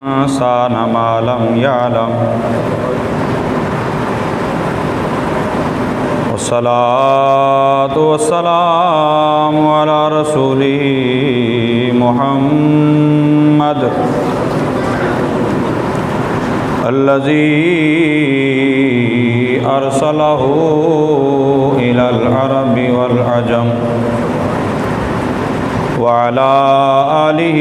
الإنسان ما لم يعلم والصلاة والسلام على رسوله محمد الذي أرسله إلى العرب والعجم وعلى آله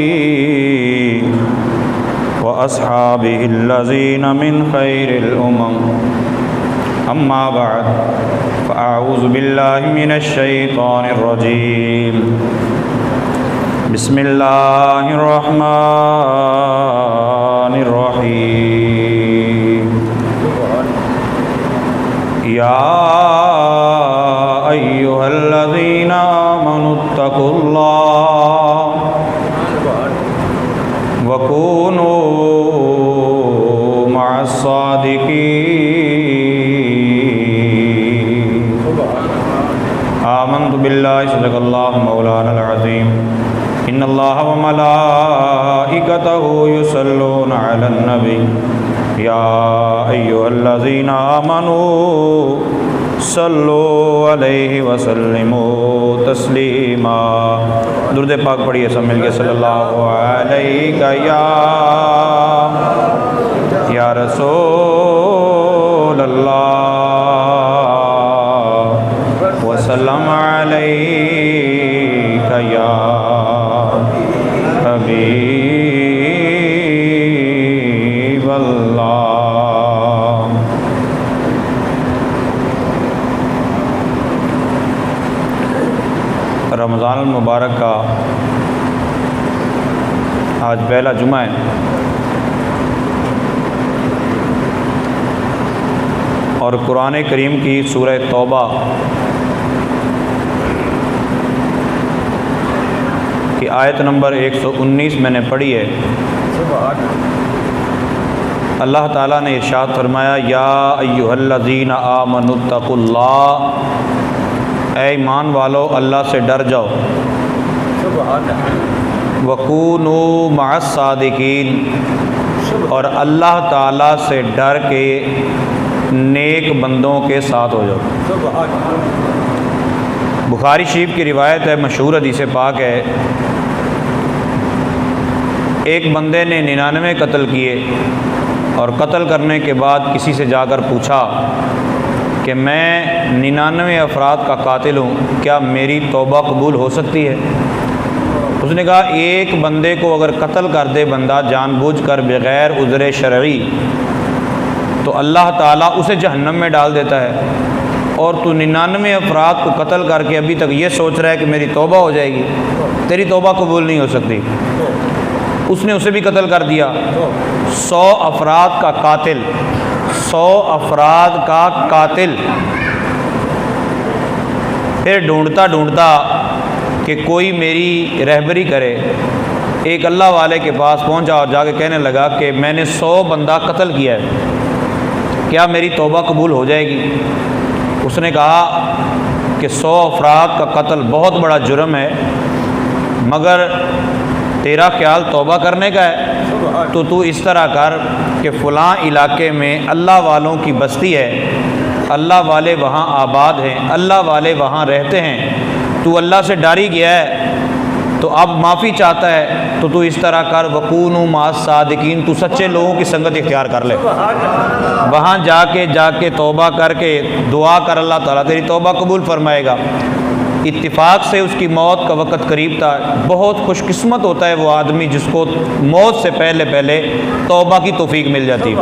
وأصحابه الذين من خير الأمم أما بعد فأعوذ بالله من الشيطان الرجيم بسم الله الرحمن الرحيم يا أيها الذين آمنوا اتقوا الله وكونوا مع الصادقين آمنت بالله صدق الله مولانا العظيم إن الله وملائكته يصلون على النبي يا أيها الذين آمنوا صلوا علیہ وسلموا تسلیما۔ درود پاک پڑھیے سب مل کے صلی اللہ علیہ یا رسول اللہ وسلم علیہ یا حبیب اللہ۔ رمضان المبارک کا آج پہلا جمعہ ہے اور قرآن کریم کی سورہ توبہ کی آیت نمبر 119 میں نے پڑھی ہے۔ اللہ تعالیٰ نے ارشاد فرمایا یا ایھا الذین آمنوا اتقوا اللہ، اے ایمان والو اللہ سے ڈر جاؤ، وَكُونُوا مَعَ الصَّادِقِينَ، اور اللہ تعالیٰ سے ڈر کے نیک بندوں کے ساتھ ہو جاؤ۔ بخاری شریف کی روایت ہے، مشہور حدیث پاک ہے، ایک بندے نے 99 قتل کیے اور قتل کرنے کے بعد کسی سے جا کر پوچھا کہ میں 99 افراد کا قاتل ہوں، کیا میری توبہ قبول ہو سکتی ہے؟ اس نے کہا ایک بندے کو اگر قتل کر دے بندہ جان بوجھ کر بغیر عذر شرعی تو اللہ تعالیٰ اسے جہنم میں ڈال دیتا ہے، اور تو 99 افراد کو قتل کر کے ابھی تک یہ سوچ رہا ہے کہ میری توبہ ہو جائے گی، تیری توبہ قبول نہیں ہو سکتی۔ اس نے اسے بھی قتل کر دیا، 100 افراد کا قاتل، 100 افراد کا قاتل۔ پھر ڈھونڈتا ڈھونڈتا کہ کوئی میری رہبری کرے، ایک اللہ والے کے پاس پہنچا اور جا کے کہنے لگا کہ میں نے 100 بندہ قتل کیا ہے، کیا میری توبہ قبول ہو جائے گی؟ اس نے کہا کہ 100 افراد کا قتل بہت بڑا جرم ہے، مگر تیرا خیال توبہ کرنے کا ہے تو اس طرح کر کہ فلاں علاقے میں اللہ والوں کی بستی ہے، اللہ والے وہاں آباد ہیں، اللہ والے وہاں رہتے ہیں، تو اللہ سے ڈاری گیا ہے تو اب معافی چاہتا ہے تو اس طرح کر وَكُونُوا مَعَ الصَّادِقِينَ، تو سچے لوگوں کی سنگت اختیار کر لے، وہاں جا کے توبہ کر کے دعا کر، اللہ تعالیٰ تیری توبہ قبول فرمائے گا۔ اتفاق سے اس کی موت کا وقت قریب تھا۔ بہت خوش قسمت ہوتا ہے وہ آدمی جس کو موت سے پہلے توبہ کی توفیق مل جاتی ہے۔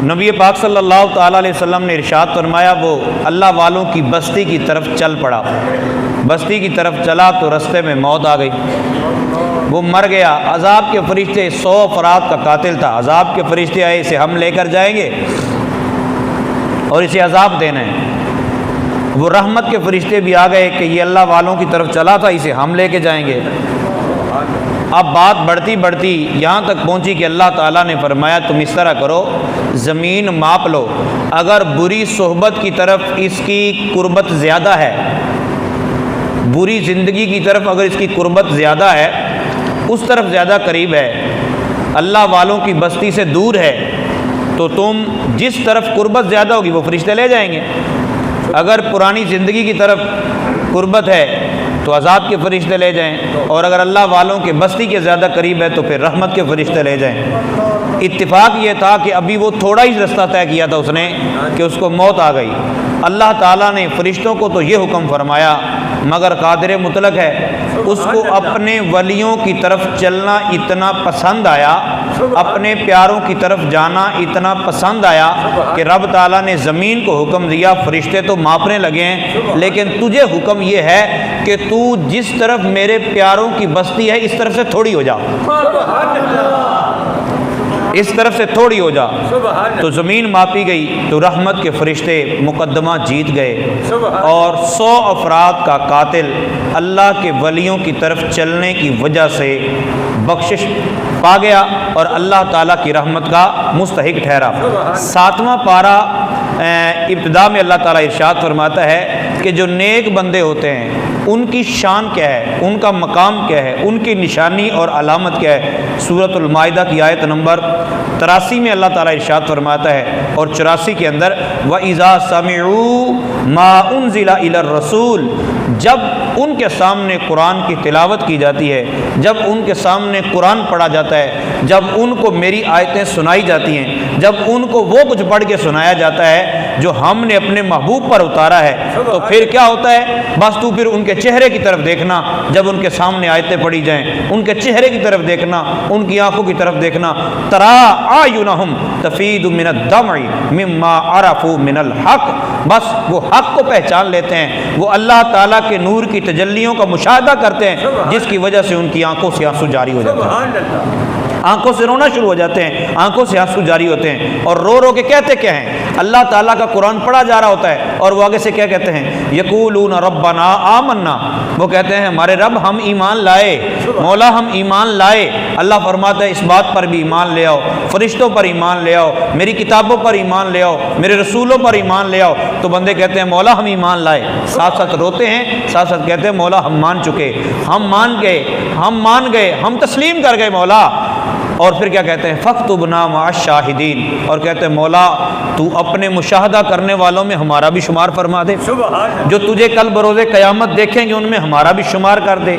نبی پاک صلی اللہ تعالیٰ علیہ وسلم نے ارشاد فرمایا وہ اللہ والوں کی بستی کی طرف چل پڑا، بستی کی طرف چلا تو رستے میں موت آ گئی، وہ مر گیا۔ عذاب کے فرشتے، 100 افراد کا قاتل تھا، عذاب کے فرشتے آئے اسے ہم لے کر جائیں گے اور اسے عذاب دینا ہے۔ وہ رحمت کے فرشتے بھی آ گئے کہ یہ اللہ والوں کی طرف چلا تھا، اسے ہم لے کے جائیں گے۔ اب بات بڑھتی بڑھتی یہاں تک پہنچی کہ اللہ تعالیٰ نے فرمایا تم اس طرح کرو، زمین ماپ لو، اگر بری صحبت کی طرف اس کی قربت زیادہ ہے، بری زندگی کی طرف اگر اس کی قربت زیادہ ہے اس طرف زیادہ قریب ہے، اللہ والوں کی بستی سے دور ہے، تو تم جس طرف قربت زیادہ ہوگی وہ فرشتے لے جائیں گے۔ اگر پرانی زندگی کی طرف قربت ہے تو عذاب کے فرشتے لے جائیں، اور اگر اللہ والوں کے بستی کے زیادہ قریب ہے تو پھر رحمت کے فرشتے لے جائیں۔ اتفاق یہ تھا کہ ابھی وہ تھوڑا ہی رستہ طے کیا تھا اس نے کہ اس کو موت آ گئی۔ اللہ تعالیٰ نے فرشتوں کو تو یہ حکم فرمایا، مگر قادر مطلق ہے، اس کو اپنے ولیوں کی طرف چلنا اتنا پسند آیا، اپنے پیاروں کی طرف جانا اتنا پسند آیا کہ رب تعالیٰ نے زمین کو حکم دیا، فرشتے تو ماپنے لگے ہیں، لیکن تجھے حکم یہ ہے کہ تو جس طرف میرے پیاروں کی بستی ہے اس طرف سے تھوڑی ہو جا، اس طرف سے تھوڑی ہو جا۔ تو زمین ماپی گئی تو رحمت کے فرشتے مقدمہ جیت گئے، اور 100 افراد کا قاتل اللہ کے ولیوں کی طرف چلنے کی وجہ سے بخشش پا گیا اور اللہ تعالیٰ کی رحمت کا مستحق ٹھہرا۔ 7واں پارہ ابتدا میں اللہ تعالیٰ ارشاد فرماتا ہے کہ جو نیک بندے ہوتے ہیں ان کی شان کیا ہے، ان کا مقام کیا ہے، ان کی نشانی اور علامت کیا ہے۔ سورۃ المائدہ کی آیت نمبر 83 میں اللہ تعالیٰ ارشاد فرماتا ہے، اور 84 کے اندر وَإِذَا سَمِعُوا مَا أُنزِلَ إِلَى الرَّسُولِ، جب ان کے سامنے قرآن کی تلاوت کی جاتی ہے، جب ان کے سامنے قرآن پڑھا جاتا ہے، جب ان کو میری آیتیں سنائی جاتی ہیں، جب ان کو وہ کچھ پڑھ کے سنایا جاتا ہے جو ہم نے اپنے محبوب پر اتارا ہے، تو پھر کیا ہوتا ہے؟ بس تو پھر ان کے چہرے کی طرف دیکھنا، جب ان کے سامنے آیتیں پڑھی جائیں ان کے چہرے کی طرف دیکھنا، ان کی آنکھوں کی طرف دیکھنا، ترا اعینہم تفید من الدمع مما عرفوا من الحق، بس وہ حق کو پہچان لیتے ہیں، وہ اللہ تعالیٰ کے نور کی تجلیوں کا مشاہدہ کرتے ہیں جس کی وجہ سے ان کی آنکھوں سے آنسو جاری ہو جاتے ہیں، آنکھوں سے رونا شروع ہو جاتے ہیں، آنکھوں سے آنسو جاری ہوتے ہیں، اور رو رو کے کہتے کیا ہیں؟ اللہ تعالیٰ کا قرآن پڑھا جا رہا ہوتا ہے اور وہ آگے سے کیا کہتے ہیں؟ یقولون ربنا آمنا، وہ کہتے ہیں ہمارے رب ہم ایمان لائے، مولا ہم ایمان لائے۔ اللہ فرماتا ہے اس بات پر بھی ایمان لے آؤ، فرشتوں پر ایمان لے آؤ، میری کتابوں پر ایمان لے آؤ، میرے رسولوں پر ایمان لے آؤ، تو بندے کہتے ہیں مولا ہم ایمان لائے، ساتھ ساتھ روتے ہیں، ساتھ ساتھ کہتے ہیں مولا ہم مان چکے، ہم مان گئے، ہم تسلیم کر گئے مولا۔ اور پھر کیا کہتے ہیں؟ فَاكْتُبْنَا مَعَ الشَّاهِدِينَ، اور کہتے ہیں مولا تو اپنے مشاہدہ کرنے والوں میں ہمارا بھی شمار فرما دے، جو تجھے کل بروز قیامت دیکھیں گے ان میں ہمارا بھی شمار کر دے،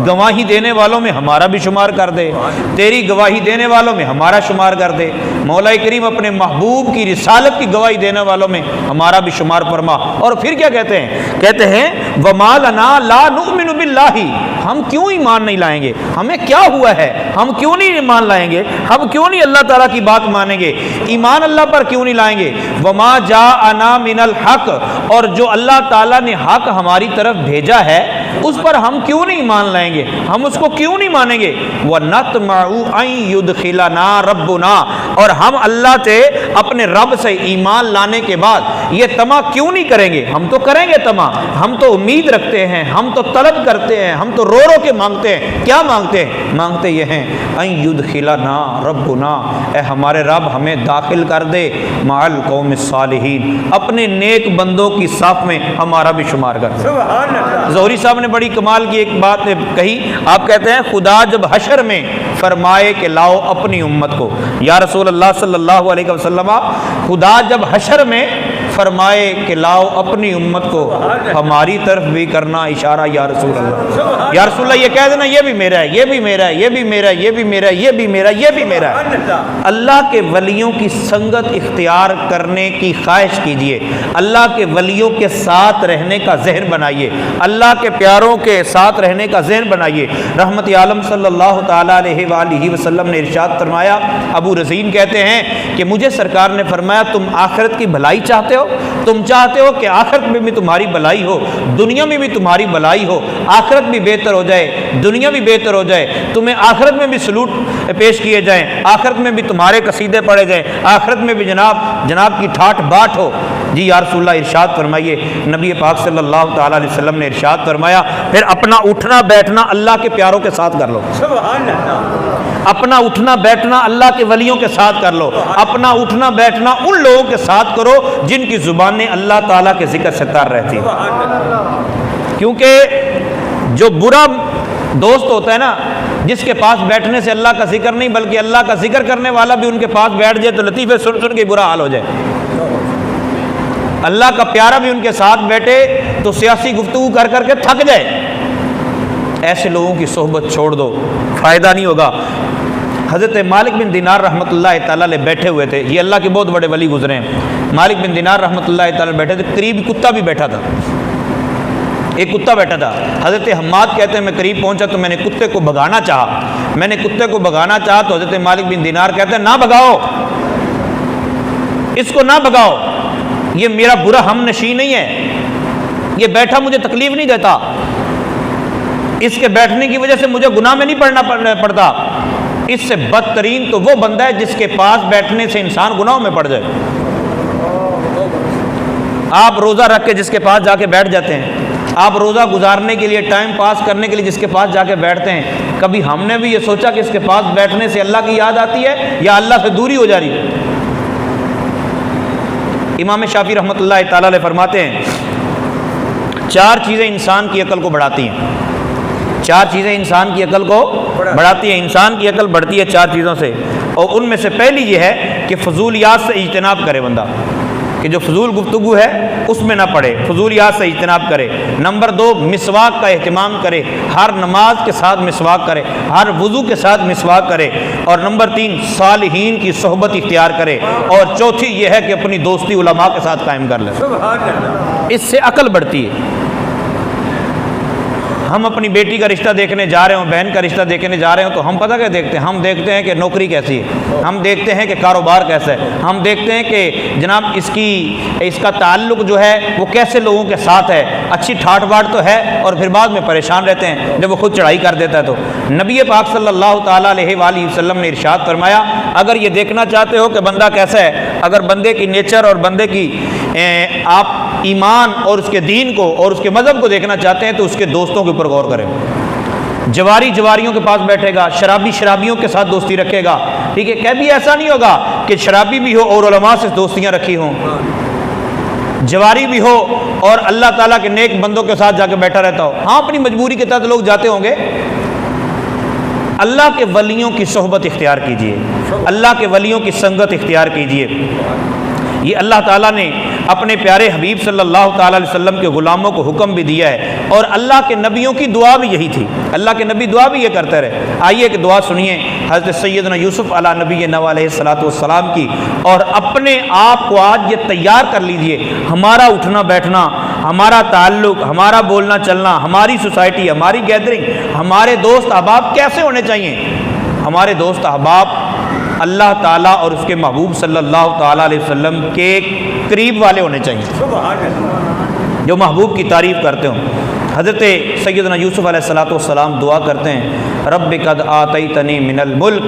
گواہی دینے والوں میں ہمارا بھی شمار کر دے، تیری گواہی دینے والوں میں ہمارا شمار کر دے، مولا کریم اپنے محبوب کی رسالت کی گواہی دینے والوں میں ہمارا بھی شمار فرما۔ اور پھر کیا کہتے ہیں؟ کہتے ہیں وَمَا لَنَا لَا نُؤْمِنُ بِاللَّهِ، ہم کیوں ایمان نہیں لائیں گے؟ ہمیں کیا ہوا ہے؟ ہم کیوں نہیں ایمان لائیں گے؟ ہم کیوں نہیں اللہ تعالیٰ کی بات مانیں گے؟ ایمان اللہ پر کیوں نہیں لائیں گے؟ وَمَا جَاءَنَا مِنَ الْحَقِّ، اور جو اللہ تعالیٰ نے حق ہماری طرف بھیجا ہے اس پر ہم کیوں نہیں ایمان لائیں گے؟ ہم اس کو کیوں نہیں مانیں گے؟ وَنَطْمَعُ أَن يُدْخِلَنَا رَبُّنَا، اور ہم اللہ سے اپنے رب سے ایمان لانے کے بعد یہ طمع کیوں نہیں کریں گے؟ ہم تو کریں گے طمع، ہم تو امید رکھتے ہیں، ہم تو طلب کرتے ہیں، ہم تو رو رو کے مانگتے ہیں۔ کیا مانگتے ہیں؟ مانگتے یہ ہیں أن يُدْخِلَنَا رَبُّنَا، اے ہمارے رب ہمیں داخل کر دے مع القوم الصالحین، اپنے نیک بندوں کی صف میں ہمارا بھی شمار کر دے۔ زہری صاحب نے بڑی کمال کی ایک بات کہی، آپ کہتے ہیں خدا جب حشر میں فرمائے کہ لاؤ اپنی امت کو، یا رسول اللہ صلی اللہ علیہ وسلم، خدا جب حشر میں فرمائے کہ لاؤ اپنی امت کو، ہماری طرف بھی کرنا اشارہ یا رسول اللہ، یا رسول اللہ یہ کہہ دینا یہ بھی میرا ہے، یہ بھی میرا ہے، یہ بھی میرا ہے، یہ بھی میرا ہے، یہ بھی میرا ہے، یہ بھی میرا ہے۔ اللہ کے ولیوں کی سنگت اختیار کرنے کی خواہش کیجئے، اللہ کے ولیوں کے ساتھ رہنے کا ذہن بنائیے، اللہ کے پیاروں کے ساتھ رہنے کا ذہن بنائیے۔ رحمت عالم صلی اللہ تعالیٰ علیہ وآلہ وسلم نے ارشاد فرمایا، ابو رزین کہتے ہیں کہ مجھے سرکار نے فرمایا تم آخرت کی بھلائی چاہتے ہو؟ تم چاہتے ہو کہ آخرت میں بھی تمہاری بھلائی ہو، دنیا میں بھی تمہاری بھلائی ہو، آخرت بھی بہتر ہو جائے، دنیا بھی بہتر ہو جائے، تمہیں آخرت میں بھی سلوٹ پیش کیے جائیں، آخرت میں بھی تمہارے قصیدے پڑھے جائیں، آخرت میں بھی جناب کی ٹھاٹ باٹ ہو؟ جی یا رسول اللہ ارشاد فرمائیے۔ نبی پاک صلی اللہ تعالیٰ علیہ وسلم نے ارشاد فرمایا پھر اپنا اٹھنا بیٹھنا اللہ کے پیاروں کے ساتھ کر لو، سبحان اللہ، اپنا اٹھنا بیٹھنا اللہ کے ولیوں کے ساتھ کر لو، اپنا اٹھنا بیٹھنا ان لوگوں کے ساتھ کرو جن کی زبانیں اللہ تعالیٰ کے ذکر سے تر رہتی ہیں، کیونکہ جو برا دوست ہوتا ہے نا جس کے پاس بیٹھنے سے اللہ کا ذکر نہیں بلکہ اللہ کا ذکر کرنے والا بھی ان کے پاس بیٹھ جائے تو لطیفے سن سن کے برا حال ہو جائے، اللہ کا پیارا بھی ان کے ساتھ بیٹھے تو سیاسی گفتگو کر کر کے تھک جائے۔ ایسے لوگوں کی صحبت چھوڑ دو، فائدہ نہیں ہوگا۔ حضرت مالک بن دینار رحمۃ اللہ تعالیٰ علیہ بیٹھے ہوئے تھے، یہ اللہ کے بہت بڑے ولی گزرے ہیں۔ مالک بن دینار رحمۃ اللہ تعالیٰ بیٹھے تھے، قریب کتا بھی بیٹھا تھا، ایک کتا بیٹھا تھا۔ حضرت حماد کہتے ہیں میں قریب پہنچا تو میں نے کتے کو بھگانا چاہا، تو حضرت مالک بن دینار کہتے ہیں نہ بھگاؤ، اس کو نہ بھگاؤ، یہ میرا برا ہم نشین نہیں ہے، یہ بیٹھا مجھے تکلیف نہیں دیتا، اس کے بیٹھنے کی وجہ سے مجھے گناہ میں نہیں پڑتا۔ اس سے بدترین تو وہ بندہ ہے جس کے پاس بیٹھنے سے انسان گناہوں میں پڑ جائے۔ آپ روزہ رکھ کے جس کے پاس جا کے بیٹھ جاتے ہیں، آپ روزہ گزارنے کے لیے ٹائم پاس کرنے کے لیے جس کے پاس جا کے بیٹھتے ہیں، کبھی ہم نے بھی یہ سوچا کہ اس کے پاس بیٹھنے سے اللہ کی یاد آتی ہے یا اللہ سے دوری ہو جا رہی ہے؟ امام شافعی رحمۃ اللہ تعالیٰ علیہ فرماتے ہیں 4 چیزیں انسان کی عقل کو بڑھاتی ہیں، 4 چیزیں انسان کی عقل کو بڑھاتی ہیں، انسان کی عقل بڑھتی ہے 4 چیزوں سے، اور ان میں سے پہلی یہ ہے کہ فضولیات سے اجتناب کرے بندہ، کہ جو فضول گفتگو ہے اس میں نہ پڑے، فضولیات سے اجتناب کرے۔ نمبر 2 مسواک کا اہتمام کرے، ہر نماز کے ساتھ مسواک کرے، ہر وضو کے ساتھ مسواک کرے، اور نمبر 3 صالحین کی صحبت اختیار کرے، اور چوتھی یہ ہے کہ اپنی دوستی علماء کے ساتھ قائم کر لے، اس سے عقل بڑھتی ہے۔ ہم اپنی بیٹی کا رشتہ دیکھنے جا رہے ہوں، بہن کا رشتہ دیکھنے جا رہے ہوں تو ہم پتہ کیا دیکھتے ہیں؟ ہم دیکھتے ہیں کہ نوکری کیسی ہے، ہم دیکھتے ہیں کہ کاروبار کیسا ہے، ہم دیکھتے ہیں کہ جناب اس کا تعلق جو ہے وہ کیسے لوگوں کے ساتھ ہے، اچھی ٹھاٹ باٹ تو ہے، اور پھر بعد میں پریشان رہتے ہیں جب وہ خود چڑھائی کر دیتا ہے۔ تو نبی پاک صلی اللہ تعالیٰ علیہ وآلہ وسلم نے ارشاد فرمایا اگر یہ دیکھنا چاہتے ہو کہ بندہ کیسا ہے، اگر بندے کی نیچر اور بندے کی آپ ایمان اور اس کے دین کو اور اس کے مذہب کو دیکھنا چاہتے ہیں تو اس کے دوستوں کے اوپر غور کریں۔ جواری جواریوں کے پاس بیٹھے گا، شرابی شرابیوں کے ساتھ دوستی رکھے گا، ٹھیک ہے؟ کبھی ایسا نہیں ہوگا کہ شرابی بھی ہو اور علماء سے دوستیاں رکھی ہوں، جواری بھی ہو اور اللہ تعالیٰ کے نیک بندوں کے ساتھ جا کے بیٹھا رہتا ہو۔ ہاں اپنی مجبوری کے تحت لوگ جاتے ہوں گے۔ اللہ کے ولیوں کی صحبت اختیار کیجئے، اللہ کے ولیوں کی سنگت اختیار کیجئے۔ یہ اللہ تعالیٰ نے اپنے پیارے حبیب صلی اللہ تعالیٰ علیہ وسلم کے غلاموں کو حکم بھی دیا ہے، اور اللہ کے نبیوں کی دعا بھی یہی تھی، اللہ کے نبی دعا بھی یہ کرتے رہے۔ آئیے کہ دعا سنیے حضرت سیدنا یوسف علیہ نبینا علیہ الصلوۃ والسلام کی، اور اپنے آپ کو آج یہ تیار کر لیجئے، ہمارا اٹھنا بیٹھنا، ہمارا تعلق، ہمارا بولنا چلنا، ہماری سوسائٹی، ہماری گیدرنگ، ہمارے دوست احباب کیسے ہونے چاہیے؟ ہمارے دوست احباب اللہ تعالیٰ اور اس کے محبوب صلی اللہ تعالیٰ علیہ وسلم کے قریب والے ہونے چاہیے، جو محبوب کی تعریف کرتے ہوں۔ حضرت سیدنا یوسف علیہ الصلوۃ والسلام دعا کرتے ہیں رب قد آتیتنی من الملک،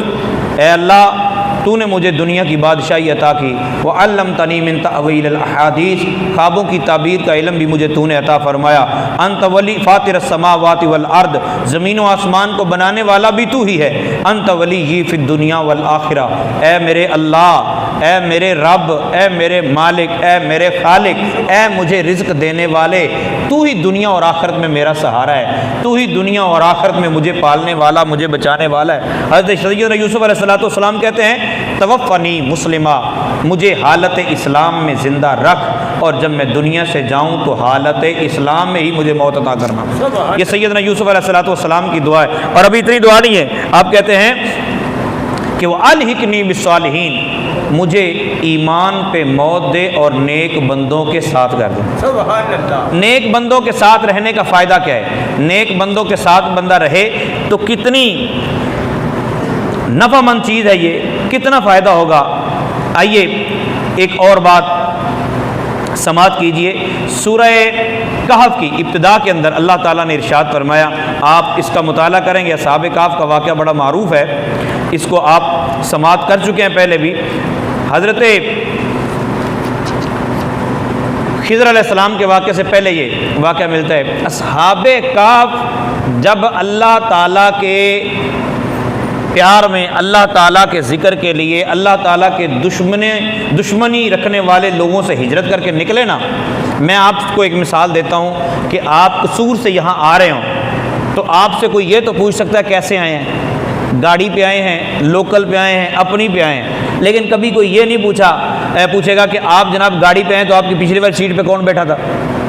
اے اللہ تو نے مجھے دنیا کی بادشاہی عطا کی، وعلمتنی من تأویل الاحادیث، خوابوں کی تعبیر کا علم بھی مجھے تو نے عطا فرمایا، انت ولی فاطر السماوات والارض، زمین و آسمان کو بنانے والا بھی تو ہی ہے، انت ولی فی الدنیا والآخرہ، اے میرے اللہ، اے میرے رب، اے میرے مالک، اے میرے خالق، اے مجھے رزق دینے والے، تو ہی دنیا اور آخرت میں میرا سہارا ہے، تو ہی دنیا اور آخرت میں مجھے پالنے والا، مجھے بچانے والا ہے۔ حضرت سیدنا یوسف علیہ الصلوۃ والسلام کہتے ہیں توفنی مسلمہ، مجھے حالت اسلام میں زندہ رکھ، اور جب میں دنیا سے جاؤں تو حالت اسلام میں ہی مجھے موت عطا کرنا۔ یہ سیدنا یوسف علیہ الصلوۃ والسلام کی دعا ہے، اور ابھی اتنی دعا نہیں ہے، آپ کہتے ہیں کہ وہ الحقنی بالصالحین، مجھے ایمان پہ موت دے اور نیک بندوں کے ساتھ کر دے۔ نیک بندوں کے ساتھ رہنے کا فائدہ کیا ہے؟ نیک بندوں کے ساتھ بندہ رہے تو کتنی نفع مند چیز ہے، یہ کتنا فائدہ ہوگا۔ آئیے ایک اور بات سماعت کیجئے، سورہ کہف کی ابتدا کے اندر اللہ تعالیٰ نے ارشاد فرمایا، آپ اس کا مطالعہ کریں گے، اصحاب کہف کا واقعہ بڑا معروف ہے، اس کو آپ سماعت کر چکے ہیں پہلے بھی۔ حضرت خضر علیہ السلام کے واقعے سے پہلے یہ واقعہ ملتا ہے۔ اصحاب کہف جب اللہ تعالیٰ کے پیار میں، اللہ تعالیٰ کے ذکر کے لیے، اللہ تعالیٰ کے دشمنی رکھنے والے لوگوں سے ہجرت کر کے نکلے نا، میں آپ کو ایک مثال دیتا ہوں کہ آپ قصور سے یہاں آ رہے ہوں تو آپ سے کوئی یہ تو پوچھ سکتا ہے کیسے آئے ہیں، گاڑی پہ آئے ہیں، لوکل پہ آئے ہیں، اپنی پہ آئے ہیں، لیکن کبھی کوئی یہ نہیں پوچھے گا کہ آپ جناب گاڑی پہ آئے تو آپ کی پچھلی والی سیٹ پہ کون بیٹھا تھا،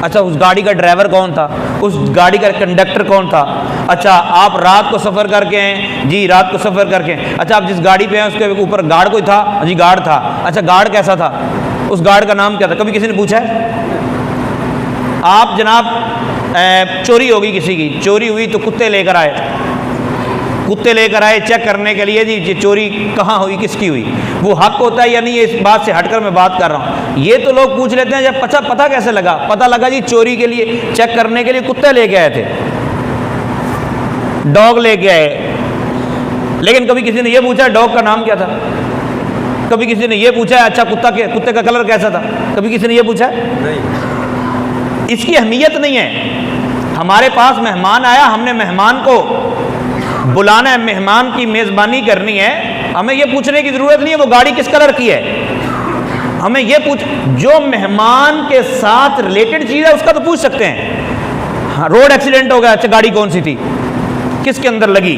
اچھا اس گاڑی کا ڈرائیور کون تھا، اس گاڑی کا کنڈکٹر کون تھا، اچھا آپ رات کو سفر کر کے ہیں، جی رات کو سفر کر کے، اچھا آپ جس گاڑی پہ ہیں اس کے اوپر گارڈ کوئی تھا، جی گارڈ تھا، اچھا گارڈ کیسا تھا، اس گارڈ کا نام کیا تھا، کبھی کسی نے پوچھا ہے؟ آپ جناب چوری ہوگی کسی کی، چوری ہوئی تو کتے لے کر آئے چیک کرنے کے لیے، جی چوری کہاں ہوئی، کس کی ہوئی، وہ حق ہوتا ہے یا نہیں، اس بات سے ہٹ کر میں بات کر رہا ہوں۔ یہ تو لوگ پوچھ لیتے ہیں جب پتہ کیسے لگا، پتہ لگا جی چوری کے لیے چیک کرنے کے لیے کتے لے کے آئے تھے، ڈاگ لے کے آئے، لیکن کبھی کسی نے یہ پوچھا ڈاگ کا نام کیا تھا، کبھی کسی نے یہ پوچھا ہے اچھا کتے کا کلر کیسا تھا، کبھی کسی نے یہ پوچھا ہے؟ اس کی اہمیت نہیں ہے۔ ہمارے پاس مہمان آیا، ہم نے مہمان کو بلانا ہے، مہمان کی میزبانی کرنی ہے، ہمیں یہ پوچھنے کی ضرورت نہیں ہے وہ گاڑی کس کلر کی ہے، ہمیں یہ جو مہمان کے ساتھ ریلیٹڈ چیز ہے اس کا تو پوچھ سکتے ہیں۔ ہاں روڈ ایکسیڈنٹ ہو گیا، اچھا گاڑی کون سی تھی، کس کے اندر لگی،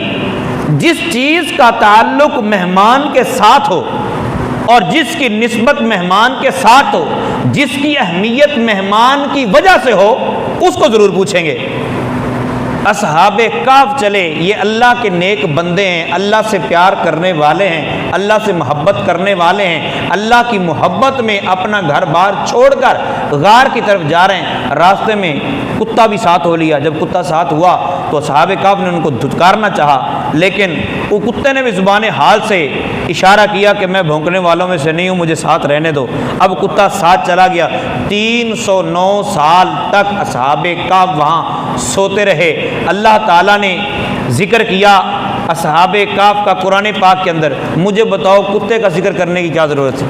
جس چیز کا تعلق مہمان کے ساتھ ہو اور جس کی نسبت مہمان کے ساتھ ہو، جس کی اہمیت مہمان کی وجہ سے ہو، اس کو ضرور پوچھیں گے۔ اصحاب کہف چلے، یہ اللہ کے نیک بندے ہیں، اللہ سے پیار کرنے والے ہیں، اللہ سے محبت کرنے والے ہیں، اللہ کی محبت میں اپنا گھر بار چھوڑ کر غار کی طرف جا رہے ہیں، راستے میں کتا بھی ساتھ ہو لیا، جب کتا ساتھ ہوا تو اصحاب کہف نے ان کو دھتکارنا چاہا، لیکن وہ کتے نے بھی زبان حال سے اشارہ کیا کہ میں بھونکنے والوں میں سے نہیں ہوں، مجھے ساتھ رہنے دو۔ اب کتا ساتھ چلا گیا، 309 سال تک اصحاب کہف وہاں سوتے رہے۔ اللہ تعالیٰ نے ذکر کیا اصحاب کہف کا قرآن پاک کے اندر، مجھے بتاؤ کتے کا ذکر کرنے کی کیا ضرورت ہے؟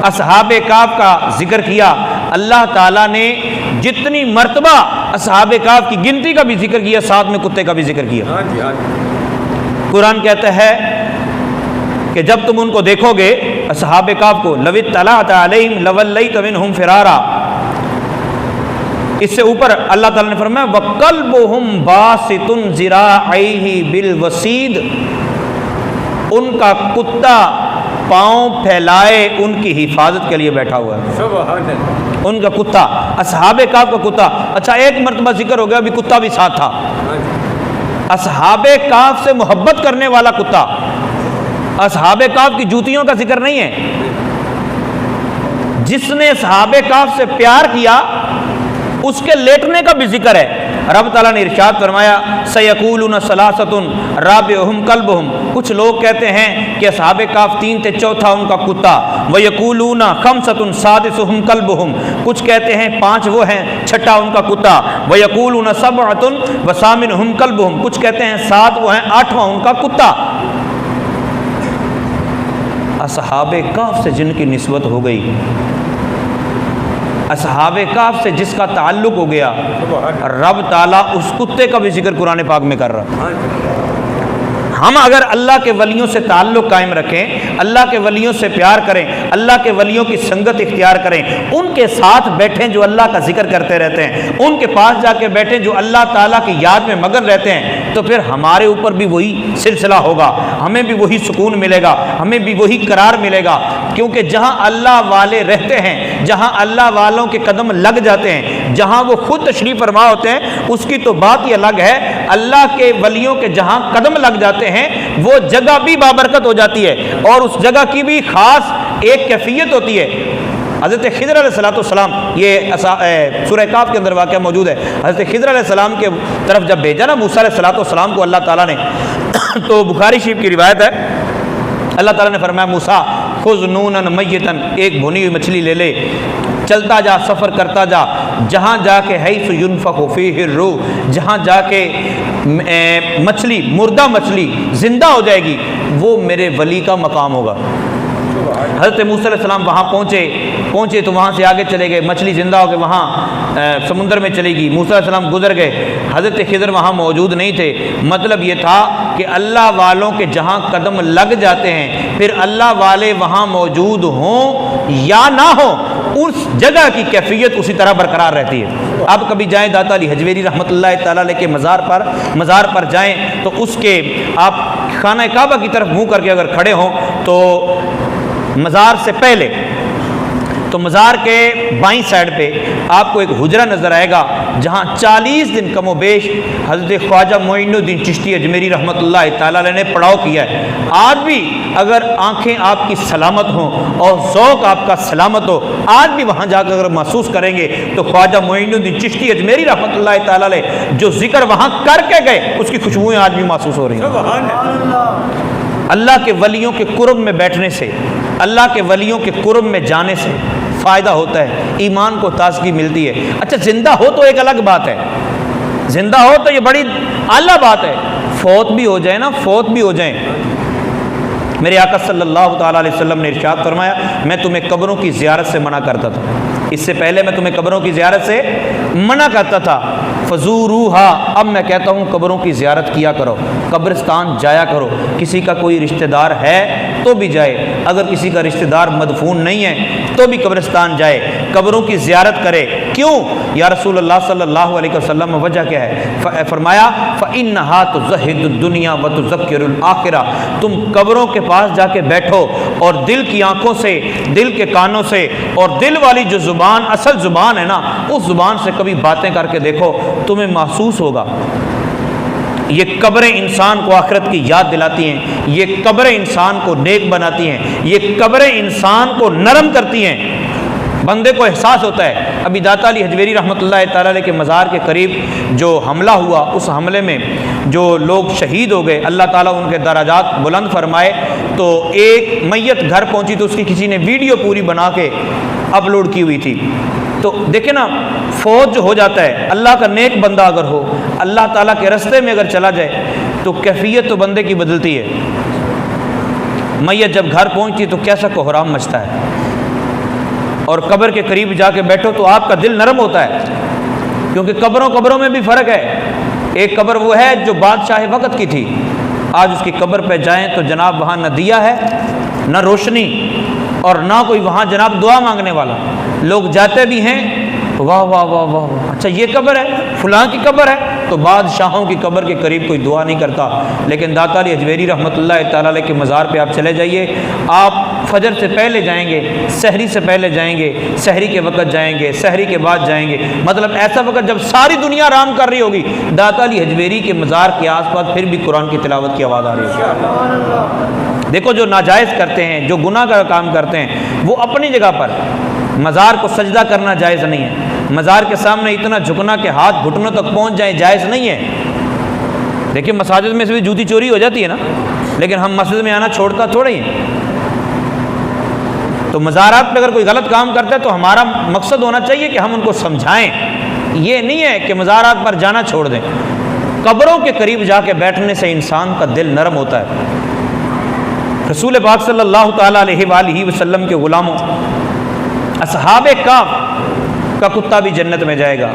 اصحاب کہف کا ذکر کیا، اللہ تعالیٰ نے جتنی مرتبہ اصحاب کہف کی گنتی کا بھی ذکر کیا، ساتھ میں کتے کا بھی ذکر کیا۔ قرآن کہتا ہے کہ جب تم ان کو دیکھو گے اصحاب کہف کو، لو اطلعت علیہم لولیت منہم فرارا، اس سے اوپر اللہ تعالیٰ نے فرمایا وَقَلْبُهُمْ بَاسِطٌ ذِرَاعَيْهِ بِالْوَسِيدِ، ان کا کتا پاؤں پھیلائے ان کی حفاظت کے لیے بیٹھا ہوا ہے، ان کا کتا، اصحاب کہف کا کتا۔ اچھا ایک مرتبہ ذکر ہو گیا، ابھی کتا بھی ساتھ تھا، اصحاب کہف سے محبت کرنے والا کتا، اصحاب کہف کی جوتیوں کا ذکر نہیں ہے، جس نے اصحاب کہف سے پیار کیا اس کے لیٹنے کا بھی ذکر ہے۔ رب تعالیٰ نے ارشاد فرمایا سَيَقُولُونَ ثَلَاثَةٌ رَابِعُهُمْ كَلْبُهُمْ، کچھ لوگ کہتے ہیں کہ اصحاب کہف 3 تھے، چوتھا ان کا کتا۔ وَيَقُولُونَ خَمْسَةٌ سَادِسُهُمْ كَلْبُهُمْ، کچھ کہتے ہیں 5 وہ ہیں، چھٹا ان کا کتا۔ وَيَقُولُونَ سَبْعَةٌ وَثَامِنُهُمْ كَلْبُهُمْ، کچھ کہتے ہیں 7 وہ ہیں، 8واں ان کا کتا۔ اصحاب کہف سے جن کی نسبت ہو گئی، اصحاب کہف سے جس کا تعلق ہو گیا، رب تعالیٰ اس کتے کا بھی ذکر قرآن پاک میں کر رہا۔ ہم اگر اللہ کے ولیوں سے تعلق قائم رکھیں، اللہ کے ولیوں سے پیار کریں، اللہ کے ولیوں کی سنگت اختیار کریں، ان کے ساتھ بیٹھیں جو اللہ کا ذکر کرتے رہتے ہیں، ان کے پاس جا کے بیٹھیں جو اللہ تعالیٰ کی یاد میں مگن رہتے ہیں، تو پھر ہمارے اوپر بھی وہی سلسلہ ہوگا، ہمیں بھی وہی سکون ملے گا، ہمیں بھی وہی قرار ملے گا، کیونکہ جہاں اللہ والے رہتے ہیں، جہاں اللہ والوں کے قدم لگ جاتے ہیں، جہاں وہ خود تشریف فرما ہوتے ہیں، اس کی تو بات ہی الگ ہے۔ اللہ کے ولیوں کے جہاں قدم لگ جاتے ہیں وہ جگہ بھی بابرکت ہو جاتی ہے، اور اس جگہ کی بھی خاص ایک کیفیت ہوتی ہے۔ حضرت خضر علیہ السلام، یہ سورہ کہف کے اندر واقعہ موجود ہے، حضرت خضر علیہ السلام کے طرف جب بھیجا نا موسیٰ علیہ السلام کو اللہ تعالیٰ نے، تو بخاری شریف کی روایت ہے، اللہ تعالیٰ نے فرمایا موسیٰ خذ نونًا میتاً، ایک بھنی ہوئی مچھلی لے لے، چلتا جا، سفر کرتا جا، جہاں جا کے حیث ینفخ فیہ الروح، جہاں جا کے مچھلی، مردہ مچھلی زندہ ہو جائے گی، وہ میرے ولی کا مقام ہوگا۔ حضرت موسیٰ علیہ السلام وہاں پہنچے تو وہاں سے آگے چلے گئے، مچھلی زندہ ہو کے وہاں سمندر میں چلے گی، موسیٰ علیہ السلام گزر گئے، حضرت خضر وہاں موجود نہیں تھے۔ مطلب یہ تھا کہ اللہ والوں کے جہاں قدم لگ جاتے ہیں، پھر اللہ والے وہاں موجود ہوں یا نہ ہوں، اس جگہ کی کیفیت اسی طرح برقرار رہتی ہے۔ آپ کبھی جائیں داتا علی حجویری رحمۃ اللہ تعالیٰ علیہ کے مزار پر جائیں تو اس کے آپ خانہ کعبہ کی طرف منہ کر کے اگر کھڑے ہوں تو مزار سے پہلے تو مزار کے بائیں سائڈ پہ آپ کو ایک حجرہ نظر آئے گا جہاں 40 دن کم و بیش حضرت خواجہ معین الدین چشتی اجمیری رحمۃ اللہ تعالیٰ علیہ نے پڑاؤ کیا ہے۔ آج بھی اگر آنکھیں آپ کی سلامت ہوں اور ذوق آپ کا سلامت ہو، آج بھی وہاں جا کر اگر محسوس کریں گے تو خواجہ معین الدین چشتی اجمیری رحمۃ اللہ تعالیٰ علیہ جو ذکر وہاں کر کے گئے اس کی خوشبوئیں آج بھی محسوس ہو رہی ہیں۔ سبحان اللہ۔ اللہ کے ولیوں کے قرب میں بیٹھنے سے، اللہ کے ولیوں کے قرب میں جانے سے فائدہ ہوتا ہے، ایمان کو تازگی ملتی ہے۔ اچھا زندہ ہو تو ایک الگ بات ہے، زندہ ہو تو یہ بڑی اعلیٰ بات ہے، فوت بھی ہو جائے نا، فوت بھی ہو جائیں۔ میرے آقا صلی اللہ تعالیٰ علیہ وسلم نے ارشاد فرمایا میں تمہیں قبروں کی زیارت سے منع کرتا تھا، اس سے پہلے میں تمہیں قبروں کی زیارت سے منع کرتا تھا، فزوروہا، اب میں کہتا ہوں قبروں کی زیارت کیا کرو، قبرستان جایا کرو، کسی کا کوئی رشتہ دار ہے تو بھی جائے، اگر کسی کا رشتہ دار مدفون نہیں ہے تو بھی قبرستان جائے، قبروں کی زیارت کرے۔ کیوں یا رسول اللہ صلی اللہ علیہ وسلم؟ وجہ کیا ہے؟ فرمایا فَإِنَّهَا تُزَهِّدُ الدُّنْيَا وَتُذَكِّرُ الْآخِرَةَ، تم قبروں کے پاس جا کے بیٹھو اور دل کی آنکھوں سے، دل کے کانوں سے اور دل والی جو زبان اصل زبان ہے نا اس زبان سے کبھی باتیں کر کے دیکھو، تمہیں محسوس ہوگا یہ قبریں انسان کو آخرت کی یاد دلاتی ہیں، یہ قبریں انسان کو نیک بناتی ہیں، یہ قبریں انسان کو نرم کرتی ہیں، بندے کو احساس ہوتا ہے۔ ابھی داتا علی حجویری رحمۃ اللہ تعالیٰ علیہ کے مزار کے قریب جو حملہ ہوا، اس حملے میں جو لوگ شہید ہو گئے، اللہ تعالیٰ ان کے درجات بلند فرمائے، تو ایک میت گھر پہنچی تو اس کی کسی نے ویڈیو پوری بنا کے اپلوڈ کی ہوئی تھی۔ تو دیکھیں نا، فوت جو ہو جاتا ہے، اللہ کا نیک بندہ اگر ہو، اللہ تعالیٰ کے رستے میں اگر چلا جائے تو کیفیت تو بندے کی بدلتی ہے۔ میت جب گھر پہنچتی تو کیسا کوہرام مچتا ہے، اور قبر کے قریب جا کے بیٹھو تو آپ کا دل نرم ہوتا ہے، کیونکہ قبروں میں بھی فرق ہے۔ ایک قبر وہ ہے جو بادشاہ وقت کی تھی، آج اس کی قبر پہ جائیں تو جناب وہاں نہ دیا ہے نہ روشنی اور نہ کوئی وہاں جناب دعا مانگنے والا، لوگ جاتے بھی ہیں واہ واہ واہ واہ، اچھا یہ قبر ہے، فلاں کی قبر ہے، تو بادشاہوں کی قبر کے قریب کوئی دعا نہیں کرتا۔ لیکن داتا علی حجویری رحمۃ اللہ تعالیٰ علیہ کے مزار پہ آپ چلے جائیے، آپ فجر سے پہلے جائیں گے، سحری سے پہلے جائیں گے، سحری کے وقت جائیں گے، سحری کے بعد جائیں گے، مطلب ایسا وقت جب ساری دنیا آرام کر رہی ہوگی، داتا علی حجویری کے مزار کے آس پاس پھر بھی قرآن کی تلاوت کی آواز آ رہی ہوگی۔ دیکھو جو ناجائز کرتے ہیں، جو گناہ کا کام کرتے ہیں، وہ اپنی جگہ پر، مزار کو سجدہ کرنا جائز نہیں ہے، مزار کے سامنے اتنا جھکنا کہ ہاتھ گھٹنوں تک پہنچ جائیں جائز نہیں ہے۔ دیکھیں مساجد میں سے بھی جوتی چوری ہو جاتی ہے نا، لیکن ہم مسجد میں آنا چھوڑتا تھوڑے ہی ہیں۔ تو مزارات پہ اگر کوئی غلط کام کرتا ہے تو ہمارا مقصد ہونا چاہیے کہ ہم ان کو سمجھائیں، یہ نہیں ہے کہ مزارات پر جانا چھوڑ دیں۔ قبروں کے قریب جا کے بیٹھنے سے انسان کا دل نرم ہوتا ہے۔ رسول پاک صلی اللہ تعالیٰ علیہ وآلہ وسلم کے غلاموں، اصحاب کہف کا کتا بھی جنت میں جائے گا،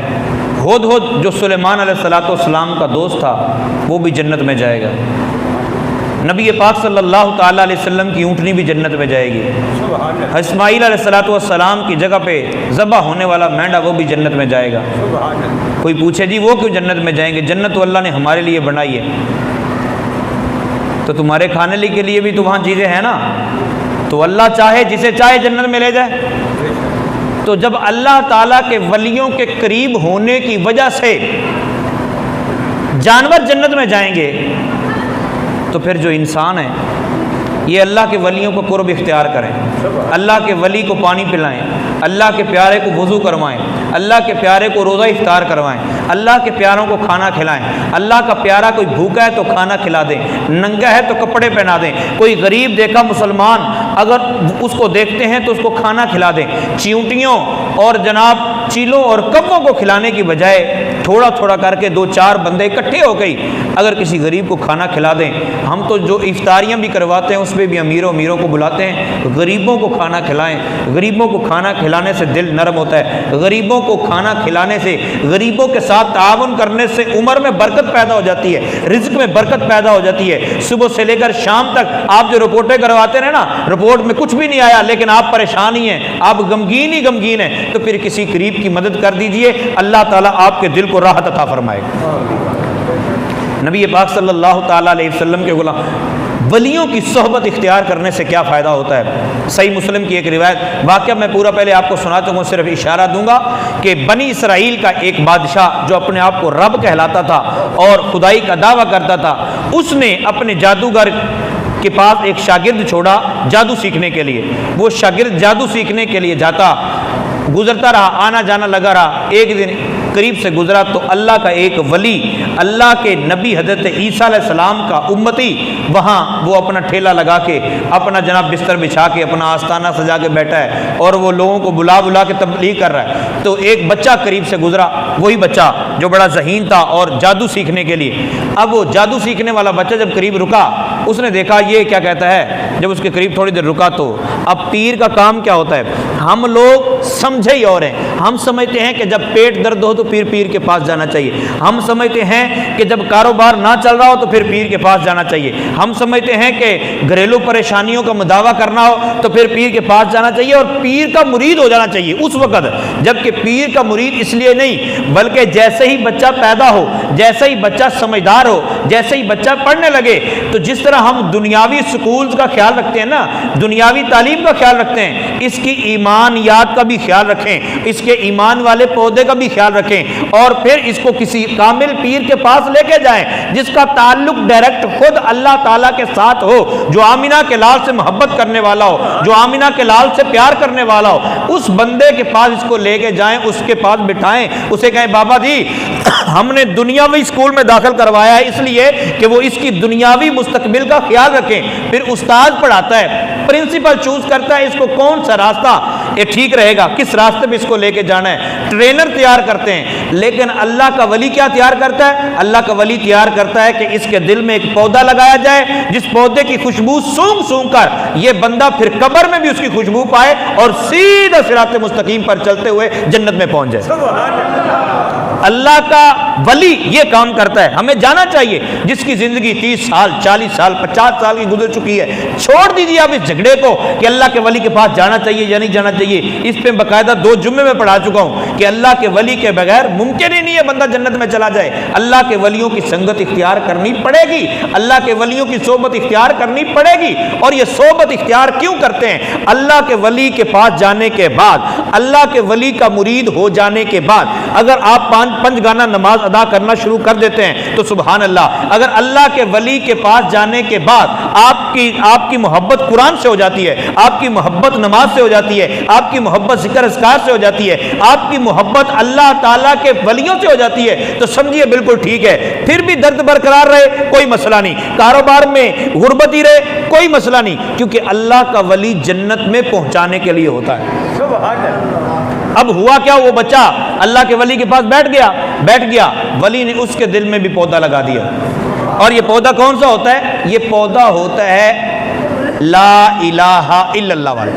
ہدہد جو سلیمان علیہ السلام کا دوست تھا وہ بھی جنت میں جائے گا، نبی پاک صلی اللہ تعالیٰ علیہ وسلم کی اونٹنی بھی جنت میں جائے گی، اسماعیل علیہ السلام کی جگہ پہ ذبح ہونے والا مینڈا وہ بھی جنت میں جائے گا۔ کوئی پوچھے جی وہ کیوں جنت میں جائیں گے؟ جنت تو اللہ نے ہمارے لیے بنائی ہے، تو تمہارے کھانے کے لیے بھی تو وہاں چیزیں ہیں نا، تو اللہ چاہے جسے چاہے جنت میں لے جائے۔ تو جب اللہ تعالیٰ کے ولیوں کے قریب ہونے کی وجہ سے جانور جنت میں جائیں گے تو پھر جو انسان ہے یہ اللہ کے ولیوں کو قرب اختیار کریں، اللہ کے ولی کو پانی پلائیں، اللہ کے پیارے کو وضو کروائیں، اللہ کے پیارے کو روزہ افطار کروائیں، اللہ کے پیاروں کو کھانا کھلائیں، اللہ کا پیارا کوئی بھوکا ہے تو کھانا کھلا دیں، ننگا ہے تو کپڑے پہنا دیں، کوئی غریب دیکھا مسلمان اگر اس کو دیکھتے ہیں تو اس کو کھانا کھلا دیں، چیونٹیوں اور جناب چیلوں اور کبوں کو کھلانے کی بجائے تھوڑا تھوڑا کر کے 2-4 بندے اکٹھے ہو گئی اگر کسی غریب کو کھانا کھلا دیں. ہم تو جو افطاریاں بھی کرواتے ہیں اس میں بھی امیروں کو بلاتے ہیں, غریبوں کو کھانا کھلائیں. غریبوں کو کھانا کھلانے سے دل نرم ہوتا ہے, غریبوں کو کھانا کھلانے سے, غریبوں کے ساتھ تعاون کرنے سے عمر میں برکت پیدا ہو جاتی ہے, رزق میں برکت پیدا ہو جاتی ہے. صبح سے لے کر شام تک آپ جو رپورٹیں کرواتے رہے نا, رپورٹ میں کچھ بھی نہیں آیا لیکن آپ پریشان ہی ہیں, آپ غمگین ہیں, تو پھر کسی قریب کی مدد کر دیجئے, اللہ تعالیٰ آپ کے دل کو راحت عطا فرمائے. نبی پاک صلی اللہ تعالیٰ علیہ وسلم کے غلام ولیوں کی صحبت اختیار کرنے سے کیا فائدہ ہوتا ہے. صحیح مسلم کی ایک روایت, واقعہ میں پورا پہلے آپ کو سناتا ہوں, صرف اشارہ دوں گا کہ بنی اسرائیل کا ایک بادشاہ جو اپنے آپ کو رب کہلاتا تھا اور خدائی کا دعویٰ کرتا تھا, اس نے اپنے جادوگر کے پاس ایک شاگرد چھوڑا جادو سیکھنے کے لیے. وہ شاگرد جادو سیکھنے کے لیے جاتا, گزرتا رہا, آنا جانا لگا رہا. ایک دن قریب سے گزرا تو اللہ کا ایک ولی, اللہ کے نبی حضرت عیسیٰ علیہ السلام کا امتی, وہاں وہ اپنا ٹھیلا لگا کے, اپنا جناب بستر بچھا کے, اپنا آستانہ سجا کے بیٹھا ہے اور وہ لوگوں کو بلا کے تبلیغ کر رہا ہے. تو ایک بچہ قریب سے گزرا, وہی بچہ جو بڑا ذہین تھا اور جادو سیکھنے کے لیے. اب وہ جادو سیکھنے والا بچہ جب قریب رکا, اس نے دیکھا یہ کیا کہتا ہے. جب اس کے قریب تھوڑی دیر رکا تو اب پیر کا کام کیا ہوتا ہے, ہم لوگ سمجھے ہی اور ہیں. ہم سمجھتے ہیں کہ جب پیٹ درد ہو تو پیر کے پاس جانا چاہیے. ہم سمجھتے ہیں کہ جب کاروبار نہ چل رہا ہو تو پھر پیر کے پاس جانا چاہیے. ہم سمجھتے ہیں کہ گھریلو پریشانیوں کا مداوع کرنا ہو تو پھر پیر کے پاس جانا چاہیے اور پیر کا مرید ہو جانا چاہیے اس وقت. جبکہ پیر کا مرید اس لیے نہیں, بلکہ جیسے ہی بچہ پیدا ہو, جیسے ہی بچہ سمجھدار ہو, جیسے ہی بچہ پڑھنے لگے, تو جس طرح ہم دنیاوی سکولز کا خیال رکھتے ہیں نا, دنیاوی تعلیم کا خیال رکھتے ہیں, اس کی ایمانیات کا بھی خیال رکھیں, اس کے ایمان والے پودے کا بھی خیال رکھیں, اور پھر اس کو کسی کامل پیر کے پاس لے کے جائیں جس کا تعلق ڈائریکٹ خود اللہ تعالیٰ کے ساتھ ہو, جو آمینہ کے لال سے محبت کرنے والا ہو, جو آمینہ کے لال سے پیار کرنے والا ہو. اس بندے کے پاس اس کو لے کے جائیں, اس کے پاس بٹھائیں, اسے کہیں بابا جی ہم نے دنیاوی اسکول میں داخل کروایا ہے اس لیے کہ وہ اس کی دنیاوی مستقبل کا خیال رکھیں. پھر استاد پڑھاتا ہے, پرنسپل چوز کرتا ہے اس کو کون سا راستہ یہ ٹھیک رہے گا, کس راستے پہ اس کو لے کے جانا ہے, ٹرینر تیار کرتے ہیں. لیکن اللہ کا ولی کیا تیار کرتا ہے, اللہ کا ولی تیار کرتا ہے کہ اس کے دل میں ایک پودا لگایا جائے جس پودے کی خوشبو سونگ کر یہ بندہ پھر قبر میں بھی اس کی خوشبو پائے اور سیدھا صراط مستقیم پر چلتے ہوئے جنت میں پہنچ جائے. اللہ کا ولی یہ کام کرتا ہے. ہمیں جانا چاہیے, جس کی زندگی 30 سال 40 سال 50 سال کی گزر چکی ہے, چھوڑ دیجیے آپ اس جھگڑے کو کہ اللہ کے ولی کے پاس جانا چاہیے یا نہیں جانا چاہیے. اس پہ باقاعدہ 2 جمعے میں پڑھا چکا ہوں کہ اللہ کے ولی کے بغیر ممکن ہی نہیں ہے بندہ جنت میں چلا جائے. اللہ کے ولیوں کی سنگت اختیار کرنی پڑے گی, اللہ کے ولیوں کی صحبت اختیار کرنی پڑے گی. اور یہ صحبت اختیار کیوں کرتے ہیں, اللہ کے ولی کے پاس جانے کے بعد, اللہ کے ولی کا مرید ہو جانے کے بعد اگر آپ 5 گانا نماز ادا کرنا شروع کر دیتے ہیں تو سبحان اللہ. اگر اللہ کے ولی کے پاس جانے کے بعد آپ کی محبت قرآن سے ہو جاتی ہے, آپ کی محبت نماز سے ہو جاتی ہے, آپ کی محبت ذکر اذکار سے ہو جاتی ہے, آپ کی محبت اللہ تعالیٰ کے ولیوں سے ہو جاتی ہے, تو سمجھیے بالکل ٹھیک ہے. پھر بھی درد برقرار رہے کوئی مسئلہ نہیں, کاروبار میں غربت ہی رہے کوئی مسئلہ نہیں, کیونکہ اللہ کا ولی جنت میں پہنچانے کے لیے ہوتا ہے. اب ہوا کیا, وہ بچہ اللہ کے ولی کے پاس بیٹھ گیا, ولی نے اس کے دل میں بھی پودا لگا دیا. اور یہ پودا کون سا ہوتا ہے, یہ پودا ہوتا ہے لا الہ الا اللہ والا.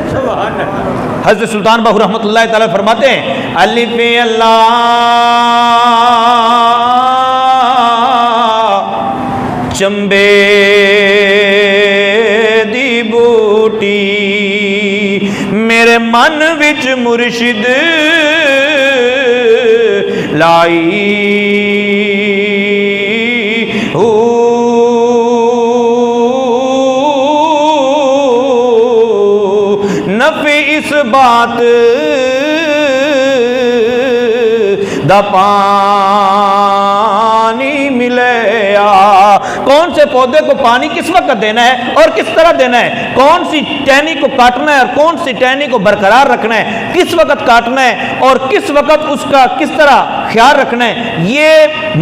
حضرت سلطان باہو رحمۃ اللہ تعالی فرماتے ہیں, الف اللہ چمبے دی بوٹی میرے من وچ مرشد لائی نفع اس بات دا پانی ملیا کون سے پودے کو پانی کس وقت دینا ہے اور کس طرح دینا ہے، کون سی ٹہنی کو کاٹنا ہے اور کون سی ٹہنی کو برقرار رکھنا ہے، کس وقت کاٹنا ہے اور کس وقت اس کا کس طرح خیال رکھنا ہے، یہ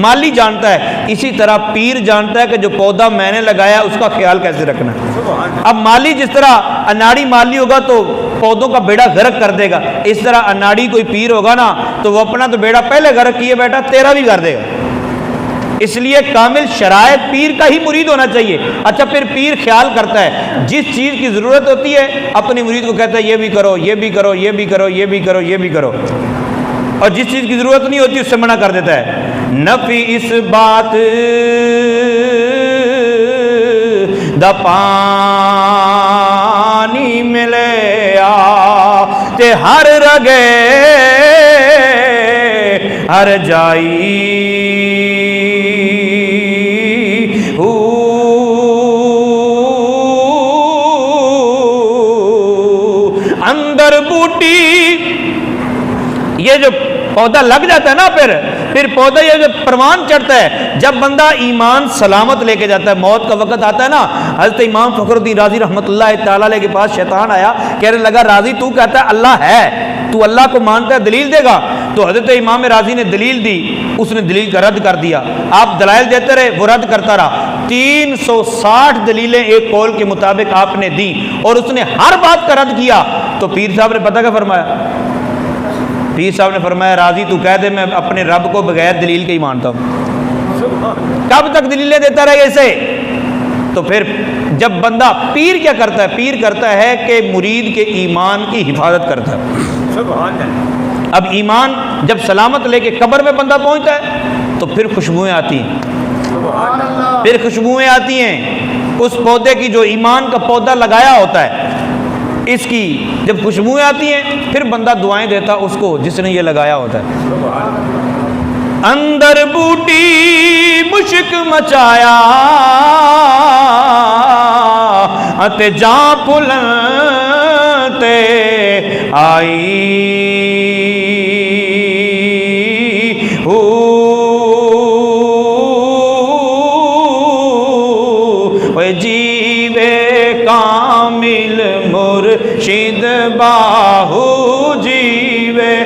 مالی جانتا ہے۔ اسی طرح پیر جانتا ہے کہ جو پودا میں نے لگایا اس کا خیال کیسے رکھنا ہے۔ اب مالی جس طرح اناڑی مالی ہوگا تو پودوں کا بیڑا غرق کر دے گا، اس طرح اناڑی کوئی پیر ہوگا نا تو وہ اپنا تو بیڑا پہلے غرق کیے بیٹا تیرا بھی کر دے گا۔ اس لیے کامل شرائط پیر کا ہی مرید ہونا چاہیے۔ اچھا پھر پیر خیال کرتا ہے، جس چیز کی ضرورت ہوتی ہے اپنے مرید کو کہتا ہے یہ بھی کرو، یہ بھی کرو، یہ بھی کرو، یہ بھی کرو، یہ بھی کرو، اور جس چیز کی ضرورت نہیں ہوتی اس سے منع کر دیتا ہے۔ نفی اس بات دا پانی ملے تے ہر رگے ہر جائی اندر بوٹی، یہ جو پودا لگ جاتا ہے نا پھر پودا یہ جو پروان چڑھتا ہے، جب بندہ ایمان سلامت لے کے جاتا ہے، موت کا وقت آتا ہے نا، حضرت امام فخر الدین رازی رحمۃ اللہ تعالیٰ علیہ کے پاس شیطان آیا، کہنے لگا راضی تو کہتا ہے اللہ ہے، تو اللہ کو مانتا ہے، دلیل دے گا؟ تو حضرت امام راضی نے دلیل دی، اس نے دلیل کا رد کر دیا۔ آپ دلائل دیتے رہے، وہ رد کرتا رہا، 360 دلیلیں ایک قول کے مطابق آپ نے دی اور اس نے ہر بات کا رد کیا۔ تو پیر صاحب نے پتہ کیا فرمایا؟ پیر صاحب نے فرمایا راضی تو کہہ دے میں اپنے رب کو بغیر دلیل کے ہی مانتا ہوں۔ کب تک دلیلیں دیتا رہے اسے؟ تو پھر جب بندہ پیر کیا کرتا ہے؟ پیر کرتا ہے کہ مرید کے ایمان کی حفاظت کرتا ہے۔ اب ایمان جب سلامت لے کے قبر میں بندہ پہنچتا ہے تو پھر خوشبوئیں آتی ہیں، پھر خوشبوئیں آتی ہیں اس پودے کی جو ایمان کا پودا لگایا ہوتا ہے، اس کی جب خوشبوئیں آتی ہیں پھر بندہ دعائیں دیتا اس کو جس نے یہ لگایا ہوتا ہے۔ اندر بوٹی مشک مچایا تے جاں پھلن تے آئی جیوے کامل مرشد باہو، جیوے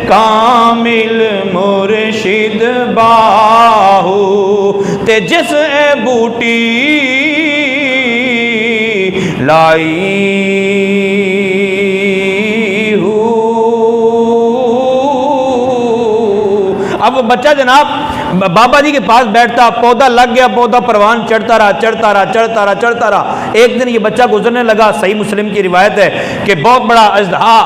کامل مرشد باہو تے جس اے بوٹی لائی ہو۔ اب وہ بچہ جناب بابا جی کے پاس بیٹھتا، پودا لگ گیا، پودا پروان چڑھتا رہا چڑھتا رہا چڑھتا رہا چڑھتا رہا۔ ایک دن یہ بچہ گزرنے لگا، صحیح مسلم کی روایت ہے کہ بہت بڑا اژدہا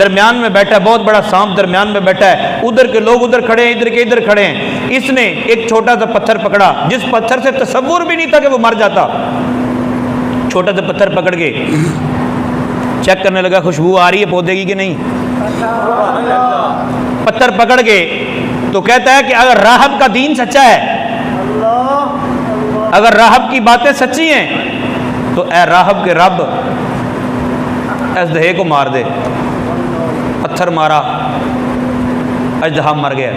درمیان میں بیٹھا ہے، بہت بڑا سانپ درمیان میں بیٹھا ہے، ادھر کے لوگ ادھر کھڑے ہیں، ادھر کے ادھر کھڑے ہیں۔ اس نے ایک چھوٹا سا پتھر پکڑا جس پتھر سے تصور بھی نہیں تھا کہ وہ مر جاتا، چھوٹا سا پتھر پکڑ کے چیک کرنے لگا خوشبو آ رہی ہے پودے کی کہ نہیں۔ پتھر پکڑ کے تو کہتا ہے کہ اگر راہب کا دین سچا ہے، اگر راہب کی باتیں سچی ہیں تو اے راہب کے رب اژدہے کو مار دے۔ پتھر مارا، اژدہا مر گیا۔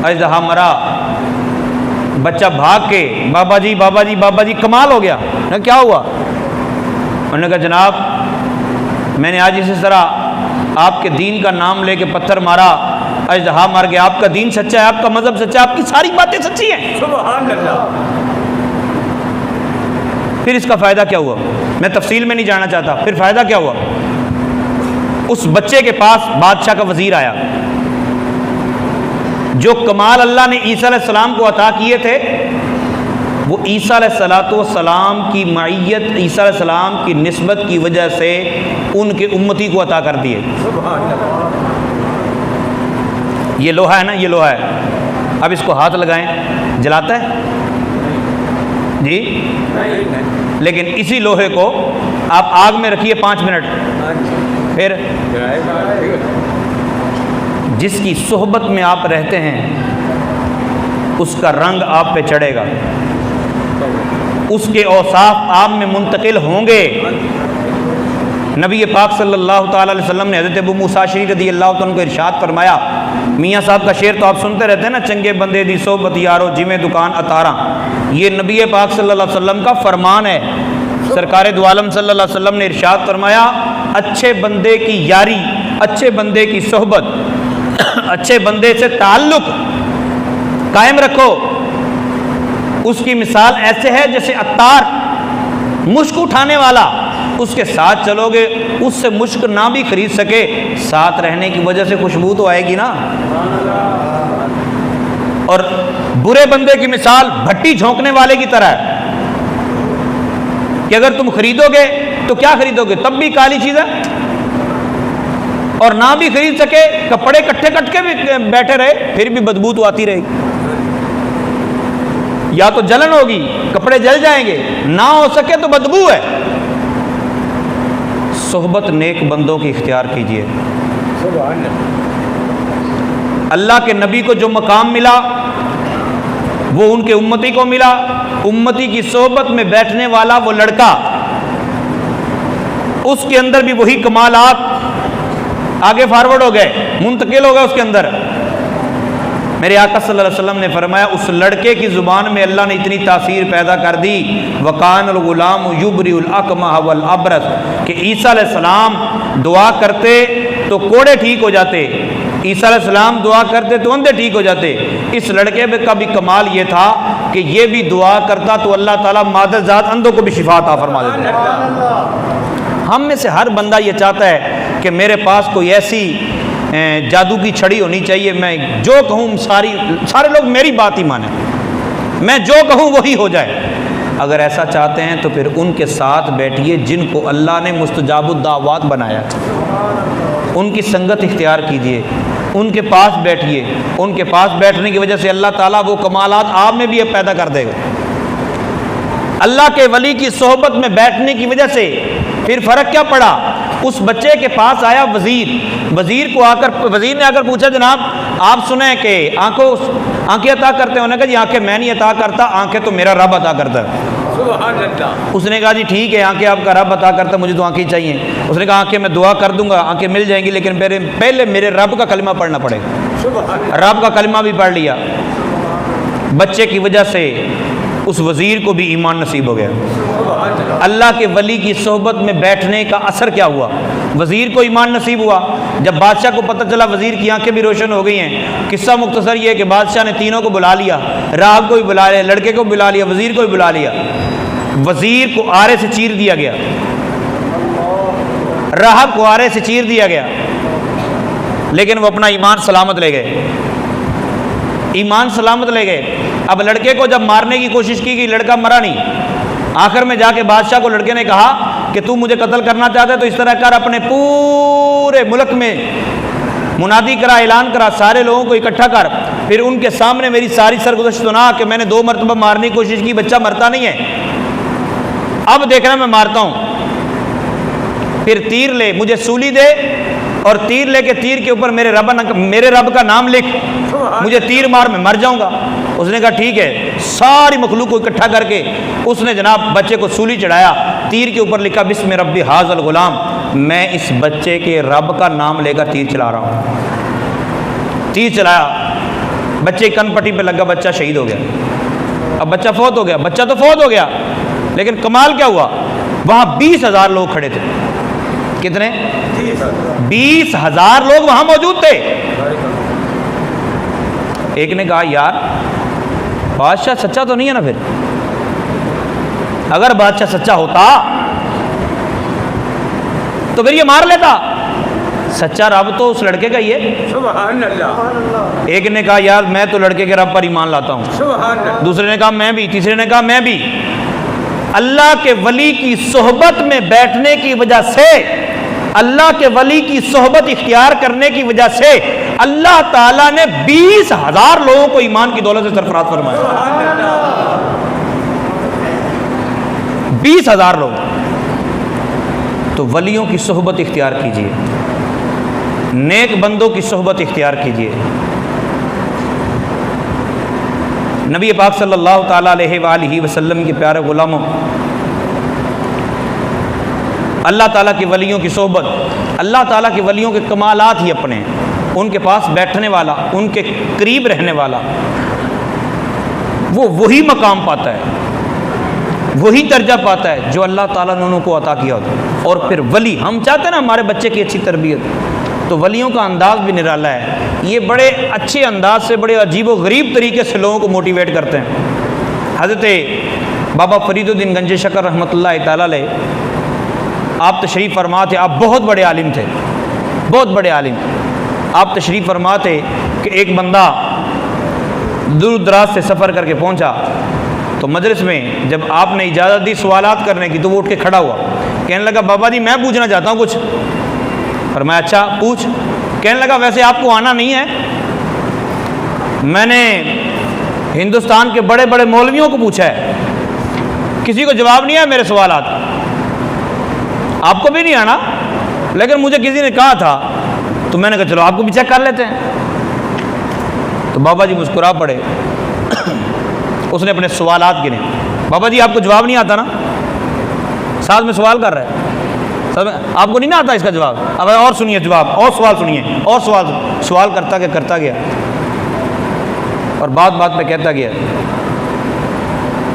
اژدہا مرا، بچہ بھاگ کے بابا جی بابا جی بابا جی، کمال ہو گیا۔ کیا ہوا؟ انہوں نے کہا جناب میں نے آج اسی طرح آپ کے دین کا نام لے کے پتھر مارا، اژدہا مر گیا۔ آپ کا دین سچا ہے، آپ کا مذہب سچا ہے، آپ کی ساری باتیں سچی ہیں۔ سبحان اللہ۔ پھر اس کا فائدہ کیا ہوا؟ میں تفصیل میں نہیں جانا چاہتا۔ پھر فائدہ کیا ہوا؟ اس بچے کے پاس بادشاہ کا وزیر آیا، جو کمال اللہ نے عیسیٰ علیہ السلام کو عطا کیے تھے وہ عیسیٰ علیہ السلام کی معیت، عیسیٰ علیہ السلام کی نسبت کی وجہ سے ان کے امتی کو عطا کر دیے۔ یہ لوہا ہے نا، یہ لوہا ہے، اب اس کو ہاتھ لگائیں جلاتا ہے جی، لیکن اسی لوہے کو آپ آگ میں رکھیے 5 منٹ، پھر جس کی صحبت میں آپ رہتے ہیں اس کا رنگ آپ پہ چڑھے گا، اس کے اوصاف آپ میں منتقل ہوں گے۔ نبی پاک صلی اللہ تعالی علیہ وسلم نے حضرت ابو موسیٰ اشعری رضی اللہ عنہ کو ارشاد فرمایا میاں صاحب کا شعر تو آپ سنتے رہتے ہیں نا، چنگے بندے دی صحبت یارو جویں دکان اتاراں، یہ نبی پاک صلی اللہ علیہ وسلم کا فرمان ہے۔ سرکار دو عالم صلی اللہ علیہ وسلم نے ارشاد فرمایا، اچھے بندے کی یاری، اچھے بندے کی صحبت، اچھے بندے سے تعلق قائم رکھو۔ اس کی مثال ایسے ہے جیسے عطار، مشک اٹھانے والا، اس کے ساتھ چلو گے، اس سے مشک نہ بھی خرید سکے، ساتھ رہنے کی وجہ سے خوشبو تو آئے گی نا۔ اور برے بندے کی مثال بھٹی جھونکنے والے کی طرح ہے کہ اگر تم خریدو گے تو کیا خریدو گے؟ تب بھی کالی چیز ہے، اور نہ بھی خرید سکے، کپڑے کٹھے کٹ کے بھی بیٹھے رہے، پھر بھی بدبو تو آتی رہے گی، یا تو جلن ہوگی، کپڑے جل جائیں گے، نہ ہو سکے تو بدبو ہے۔ صحبت نیک بندوں کی اختیار کیجئے۔ اللہ کے نبی کو جو مقام ملا وہ ان کے امتی کو ملا۔ امتی کی صحبت میں بیٹھنے والا وہ لڑکا، اس کے اندر بھی وہی کمالات آگے فارورڈ ہو گئے، منتقل ہو گئے اس کے اندر۔ میرے آقا صلی اللہ علیہ وسلم نے فرمایا، اس لڑکے کی زبان میں اللہ نے اتنی تاثیر پیدا کر دی، وَقَانَ الْغُلَامُ يُبْرِئُ الْأَكْمَحَ وَالْأَبْرَصَ، کہ عیسیٰ علیہ السلام دعا کرتے تو کوڑے ٹھیک ہو جاتے، عیسیٰ علیہ السلام دعا کرتے تو اندھے ٹھیک ہو جاتے۔ اس لڑکے کا بھی کمال یہ تھا کہ یہ بھی دعا کرتا تو اللہ تعالیٰ مادر ذات اندھوں کو بھی شفا عطا فرما دیتے۔ ہم میں سے ہر بندہ یہ چاہتا ہے کہ میرے پاس کوئی ایسی جادو کی چھڑی ہونی چاہیے، میں جو کہوں سارے لوگ میری بات ہی مانیں، میں جو کہوں وہی ہو جائے۔ اگر ایسا چاہتے ہیں تو پھر ان کے ساتھ بیٹھیے جن کو اللہ نے مستجاب الدعوات بنایا، ان کی سنگت اختیار کیجیے، ان کے پاس بیٹھیے۔ ان کے پاس بیٹھنے کی وجہ سے اللہ تعالیٰ وہ کمالات آپ میں بھی پیدا کر دے گا۔ اللہ کے ولی کی صحبت میں بیٹھنے کی وجہ سے پھر فرق کیا پڑا؟ اس بچے کے پاس آیا وزیر کو آ کر، وزیر نے آ کر پوچھا، جناب آپ سنیں کہ آنکھیں عطا کرتے ہیں؟ انہوں نے کہا جی آنکھیں میں نہیں عطا کرتا، آنکھیں تو میرا رب عطا کرتا ہے۔ اس نے کہا جی ٹھیک ہے، آنکھیں آپ کا رب عطا کرتا ہے، مجھے تو آنکھیں چاہیے۔ اس نے کہا آنکھیں میں دعا کر دوں گا، آنکھیں مل جائیں گی، لیکن پہلے میرے رب کا کلمہ پڑھنا پڑے گا۔ رب کا کلمہ بھی پڑھ لیا، بچے کی وجہ سے اس وزیر کو بھی ایمان نصیب ہو گیا۔ اللہ کے ولی کی صحبت میں بیٹھنے کا اثر کیا ہوا؟ وزیر کو ایمان نصیب ہوا۔ جب بادشاہ کو پتہ چلا وزیر کی آنکھیں بھی روشن ہو گئی ہیں، قصہ مختصر یہ ہے کہ بادشاہ نے تینوں کو بلا لیا، راہب کو بھی بلا لیا، لڑکے کو بھی بلا لیا، وزیر کو بھی بلا لیا۔ وزیر کو آرے سے چیر دیا گیا، راہب کو آرے سے چیر دیا گیا، لیکن وہ اپنا ایمان سلامت لے گئے، ایمان سلامت لے گئے۔ اب لڑکے کو جب مارنے کی کوشش کی گئی، لڑکا مرا نہیں۔ آخر میں جا کے بادشاہ کو لڑکے نے کہا کہ تو مجھے قتل کرنا چاہتا ہے تو اس طرح کر، اپنے پورے ملک میں منادی کرا، اعلان کرا، سارے لوگوں کو اکٹھا کر، پھر ان کے سامنے میری ساری سرگزشت سنا کہ میں نے 2 مرتبہ مارنے کی کوشش کی، بچہ مرتا نہیں ہے، اب دیکھنا میں مارتا ہوں، پھر تیر لے، مجھے سولی دے، اور تیر لے کے تیر کے اوپر میرے رب کا نام لکھ، مجھے تیر مار، میں مر جاؤں گا۔ اس نے کہا ٹھیک ہے۔ ساری مخلوق کو اکٹھا کر کے اس نے جناب بچے کو سولی چڑھایا، تیر کے اوپر لکھا بسم ربی ھذا الغلام، میں اس بچے کے رب کا نام لے کر تیر چلا رہا ہوں۔ تیر چلایا، بچے کن پٹی پہ لگا، بچہ شہید ہو گیا۔ اب بچہ فوت ہو گیا، بچہ تو فوت ہو گیا، لیکن کمال کیا ہوا؟ وہاں 20,000 لوگ کھڑے تھے۔ کتنے؟ 20,000 لوگ وہاں موجود تھے۔ ایک نے کہا یار بادشاہ سچا تو نہیں ہے نا؟ پھر اگر بادشاہ سچا ہوتا تو پھر یہ مار لیتا، سچا رب تو اس لڑکے کا ہی ہے۔ سبحان اللہ۔ ایک نے کہا یار میں تو لڑکے کے رب پر ایمان لاتا ہوں، سبحان اللہ۔ دوسرے نے کہا میں بھی، تیسرے نے کہا میں بھی۔ اللہ کے ولی کی صحبت میں بیٹھنے کی وجہ سے، اللہ کے ولی کی صحبت اختیار کرنے کی وجہ سے اللہ تعالیٰ نے 20,000 لوگوں کو ایمان کی دولت سے سرفراز فرمایا۔ 20,000 لوگ۔ تو ولیوں کی صحبت اختیار کیجیے، نیک بندوں کی صحبت اختیار کیجیے۔ نبی پاک صلی اللہ تعالیٰ علیہ وآلہ وسلم کے پیارے غلاموں، اللہ تعالیٰ کے ولیوں کی صحبت، اللہ تعالیٰ کے ولیوں کے کمالات ہی اپنے ہیں۔ ان کے پاس بیٹھنے والا، ان کے قریب رہنے والا، وہ وہی مقام پاتا ہے، وہی درجہ پاتا ہے جو اللہ تعالیٰ نے انہوں کو عطا کیا ہوتا ہے۔ اور پھر ولی، ہم چاہتے ہیں نا ہمارے بچے کی اچھی تربیت، تو ولیوں کا انداز بھی نرالا ہے، یہ بڑے اچھے انداز سے، بڑے عجیب و غریب طریقے سے لوگوں کو موٹیویٹ کرتے ہیں۔ حضرت بابا فرید الدین گنج شکر رحمۃ اللہ تعالیٰ علیہ، آپ تشریف فرما تھے، آپ بہت بڑے عالم تھے، بہت بڑے عالم۔ آپ تشریف فرما تھے کہ ایک بندہ دور دراز سے سفر کر کے پہنچا، تو مجلس میں جب آپ نے اجازت دی سوالات کرنے کی تو وہ اٹھ کے کھڑا ہوا، کہنے لگا بابا جی میں پوچھنا چاہتا ہوں کچھ۔ فرمایا اچھا پوچھ۔ کہنے لگا ویسے آپ کو آنا نہیں ہے، میں نے ہندوستان کے بڑے بڑے مولویوں کو پوچھا ہے، کسی کو جواب نہیں ہے میرے سوالات، آپ کو بھی نہیں آنا، لیکن مجھے کسی نے کہا تھا تو میں نے کہا چلو آپ کو بھی چیک کر لیتے ہیں۔ تو بابا جی مسکرا پڑے، اس نے اپنے سوالات گنے۔ بابا جی آپ کو جواب نہیں آتا نا، ساتھ میں سوال کر رہا ہے، آپ کو نہیں نا آتا اس کا جواب، اب اور سنیے جواب، اور سوال سنیے، اور سوال کرتا گیا اور بات بات پہ کہتا گیا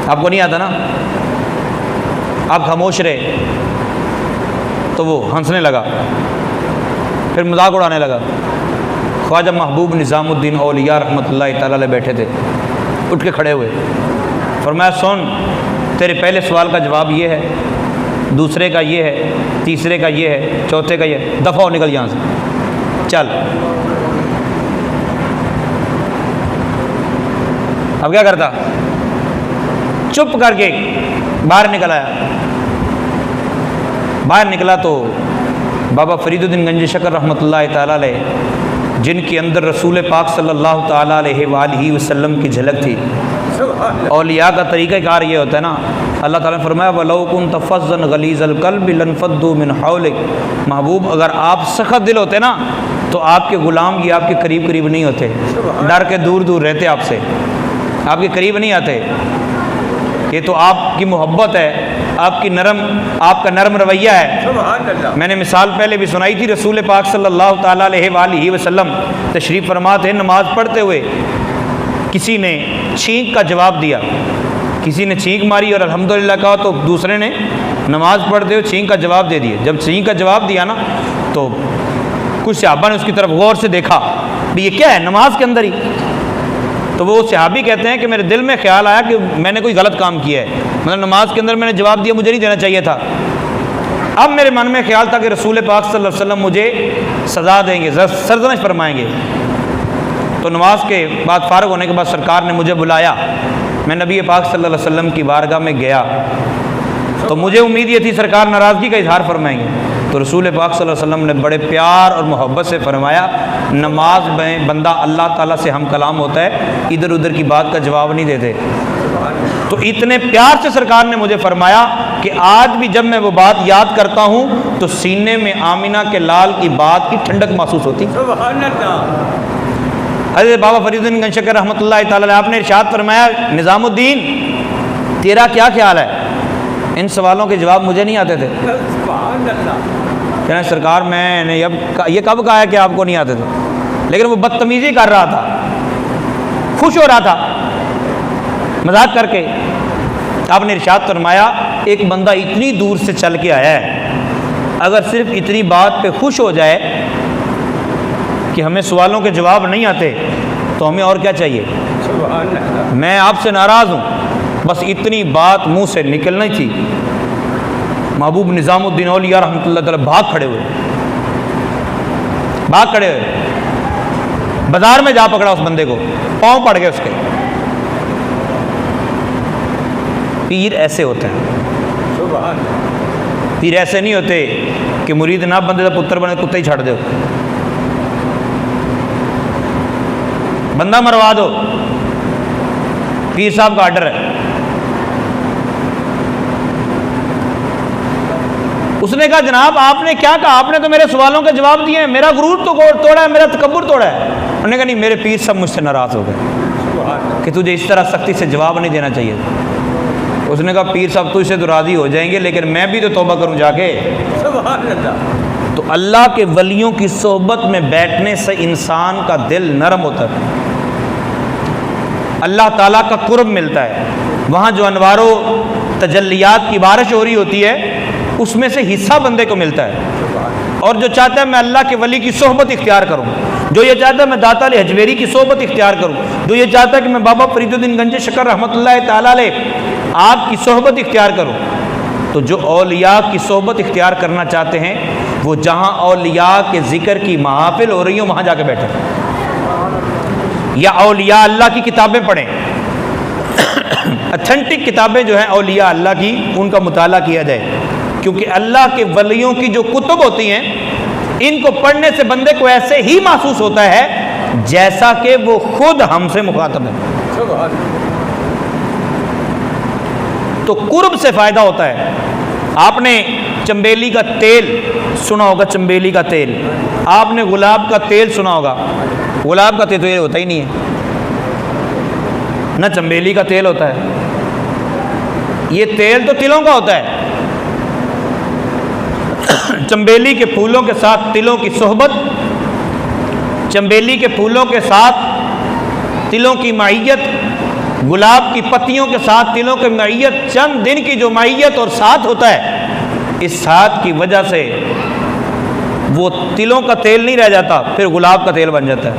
آپ کو نہیں آتا نا، آپ خاموش رہے۔ تو وہ ہنسنے لگا، پھر مذاق اڑانے لگا۔ خواجہ محبوب نظام الدین اولیاء رحمۃ اللہ تعالیٰ علیہ بیٹھے تھے، اٹھ کے کھڑے ہوئے، فرمایا سن، تیرے پہلے سوال کا جواب یہ ہے، دوسرے کا یہ ہے، تیسرے کا یہ ہے، چوتھے کا یہ ہے، دفع ہو نکل یہاں سے، چل۔ اب کیا کرتا؟ چپ کر کے باہر نکل آیا۔ باہر نکلا تو بابا فرید الدین گنج شکر رحمۃ اللہ تعالیٰ علیہ، جن کے اندر رسول پاک صلی اللہ تعالیٰ علیہ وآلہ وسلم کی جھلک تھی۔ اولیاء کا طریقہ کار یہ ہوتا ہے نا، اللہ تعالیٰ نے فرمایا وَلَوْ كُنْتَ فَظًّا غَلِيظَ الْقَلْبِ لَانفَضُّوا مِنْ حَوْلِكَ، محبوب اگر آپ سخت دل ہوتے نا تو آپ کے غلام یہ آپ کے قریب قریب نہیں ہوتے، ڈر کے دور دور رہتے آپ سے، آپ کے قریب نہیں آتے۔ یہ تو آپ کی محبت ہے، آپ کا نرم رویہ ہے۔ میں نے مثال پہلے بھی سنائی تھی، رسول پاک صلی اللہ تعالیٰ علیہ وآلہ وسلم تشریف فرما تھے، نماز پڑھتے ہوئے کسی نے چھینک کا جواب دیا، کسی نے چھینک ماری اور الحمدللہ کہا، تو دوسرے نے نماز پڑھتے ہوئے چھینک کا جواب دے دیا۔ جب چھینک کا جواب دیا نا تو کچھ صحابہ نے اس کی طرف غور سے دیکھا بھی یہ کیا ہے نماز کے اندر ہی، تو وہ صحابی کہتے ہیں کہ میرے دل میں خیال آیا کہ میں نے کوئی غلط کام کیا ہے، مطلب نماز کے اندر میں نے جواب دیا، مجھے نہیں دینا چاہیے تھا۔ اب میرے من میں خیال تھا کہ رسول پاک صلی اللہ علیہ وسلم مجھے سزا دیں گے، سرزنش فرمائیں گے۔ تو نماز کے بعد فارغ ہونے کے بعد سرکار نے مجھے بلایا، میں نبی پاک صلی اللہ علیہ وسلم کی بارگاہ میں گیا، تو مجھے امید یہ تھی سرکار ناراضگی کا اظہار فرمائیں گے، تو رسول پاک صلی اللہ علیہ وسلم نے بڑے پیار اور محبت سے فرمایا نماز میں بندہ اللہ تعالیٰ سے ہم کلام ہوتا ہے، ادھر ادھر کی بات کا جواب نہیں دیتے۔ تو اتنے پیار سے سرکار نے مجھے فرمایا کہ آج بھی جب میں وہ بات یاد کرتا ہوں تو سینے میں آمینہ کے لال کی بات کی ٹھنڈک محسوس ہوتی۔ سبحان اللہ۔ حضرت بابا فرید الدین گنج شکر رحمۃ اللہ تعالیٰ علیہ، آپ نے ارشاد فرمایا نظام الدین تیرا کیا خیال ہے؟ ان سوالوں کے جواب مجھے نہیں آتے تھے۔ سبحان اللہ۔ کہنا سرکار میں نے یہ کب کہا ہے کہ آپ کو نہیں آتے تھے؟ لیکن وہ بدتمیزی کر رہا تھا، خوش ہو رہا تھا مذاق کر کے۔ آپ نے ارشاد فرمایا ایک بندہ اتنی دور سے چل کے آیا ہے، اگر صرف اتنی بات پہ خوش ہو جائے کہ ہمیں سوالوں کے جواب نہیں آتے تو ہمیں اور کیا چاہیے؟ سبحان اللہ۔ میں آپ سے ناراض ہوں، بس اتنی بات منہ سے نکلنی تھی۔ محبوب نظام الدین اولیاء رحمۃ اللہ تعالیٰ بھاگ کھڑے ہوئے، بازار میں جا پکڑا اس بندے کو، پاؤں پڑ گئے اس کے۔ پیر ایسے ہوتے ہیں، سبحان اللہ۔ پیر ایسے نہیں ہوتے کہ مرید نہ بندے کا پتر بنے کتے ہی چھڑ دو، بندہ مروا دو، پیر صاحب کا آرڈر ہے۔ اس نے کہا جناب آپ نے کیا کہا؟ آپ نے تو میرے سوالوں کے جواب دیے ہیں، میرا غرور تو توڑا ہے، میرا تکبر توڑا ہے۔ انہوں نے کہا نہیں، میرے پیر صاحب مجھ سے ناراض ہو گئے کہ تجھے اس طرح سختی سے جواب نہیں دینا چاہیے۔ اس نے کہا پیر صاحب تجھ سے تو راضی ہو جائیں گے، لیکن میں بھی تو توبہ کروں جا کے۔ سبحان اللہ۔ تو اللہ کے ولیوں کی صحبت میں بیٹھنے سے انسان کا دل نرم ہوتا ہے، اللہ تعالیٰ کا قرب ملتا ہے، وہاں جو انوار و تجلیات کی بارش ہو رہی ہوتی ہے اس میں سے حصہ بندے کو ملتا ہے۔ اور جو چاہتا ہے میں اللہ کے ولی کی صحبت اختیار کروں، جو یہ چاہتا ہے میں داتا علی حجویری کی صحبت اختیار کروں، جو یہ چاہتا ہے کہ میں بابا فرید الدین گنج شکر رحمۃ اللہ تعالیٰ علیہ آپ کی صحبت اختیار کروں، تو جو اولیاء کی صحبت اختیار کرنا چاہتے ہیں وہ جہاں اولیاء کے ذکر کی محافل ہو رہی ہوں وہاں جا کے بیٹھیں، یا اولیاء اللہ کی کتابیں پڑھیں، اتھینٹک کتابیں جو ہیں اولیاء اللہ کی ان کا مطالعہ کیا جائے، کیونکہ اللہ کے ولیوں کی جو کتب ہوتی ہیں ان کو پڑھنے سے بندے کو ایسے ہی محسوس ہوتا ہے جیسا کہ وہ خود ہم سے مخاطب ہے، سبحان تو قرب سے فائدہ ہوتا ہے۔ آپ نے چنبیلی کا تیل سنا ہوگا، چنبیلی کا تیل، آپ نے گلاب کا تیل سنا ہوگا، گلاب کا تیل تو یہ ہوتا ہی نہیں ہے، نہ چنبیلی کا تیل ہوتا ہے، یہ تیل تو تلوں کا ہوتا ہے۔ چنبیلی کے پھولوں کے ساتھ تلوں کی صحبت، چنبیلی کے پھولوں کے ساتھ تلوں کی معیت، گلاب کی پتیوں کے ساتھ تلوں کی معیت، چند دن کی جو معیت اور ساتھ ہوتا ہے، اس ساتھ کی وجہ سے وہ تلوں کا تیل نہیں رہ جاتا، پھر گلاب کا تیل بن جاتا ہے،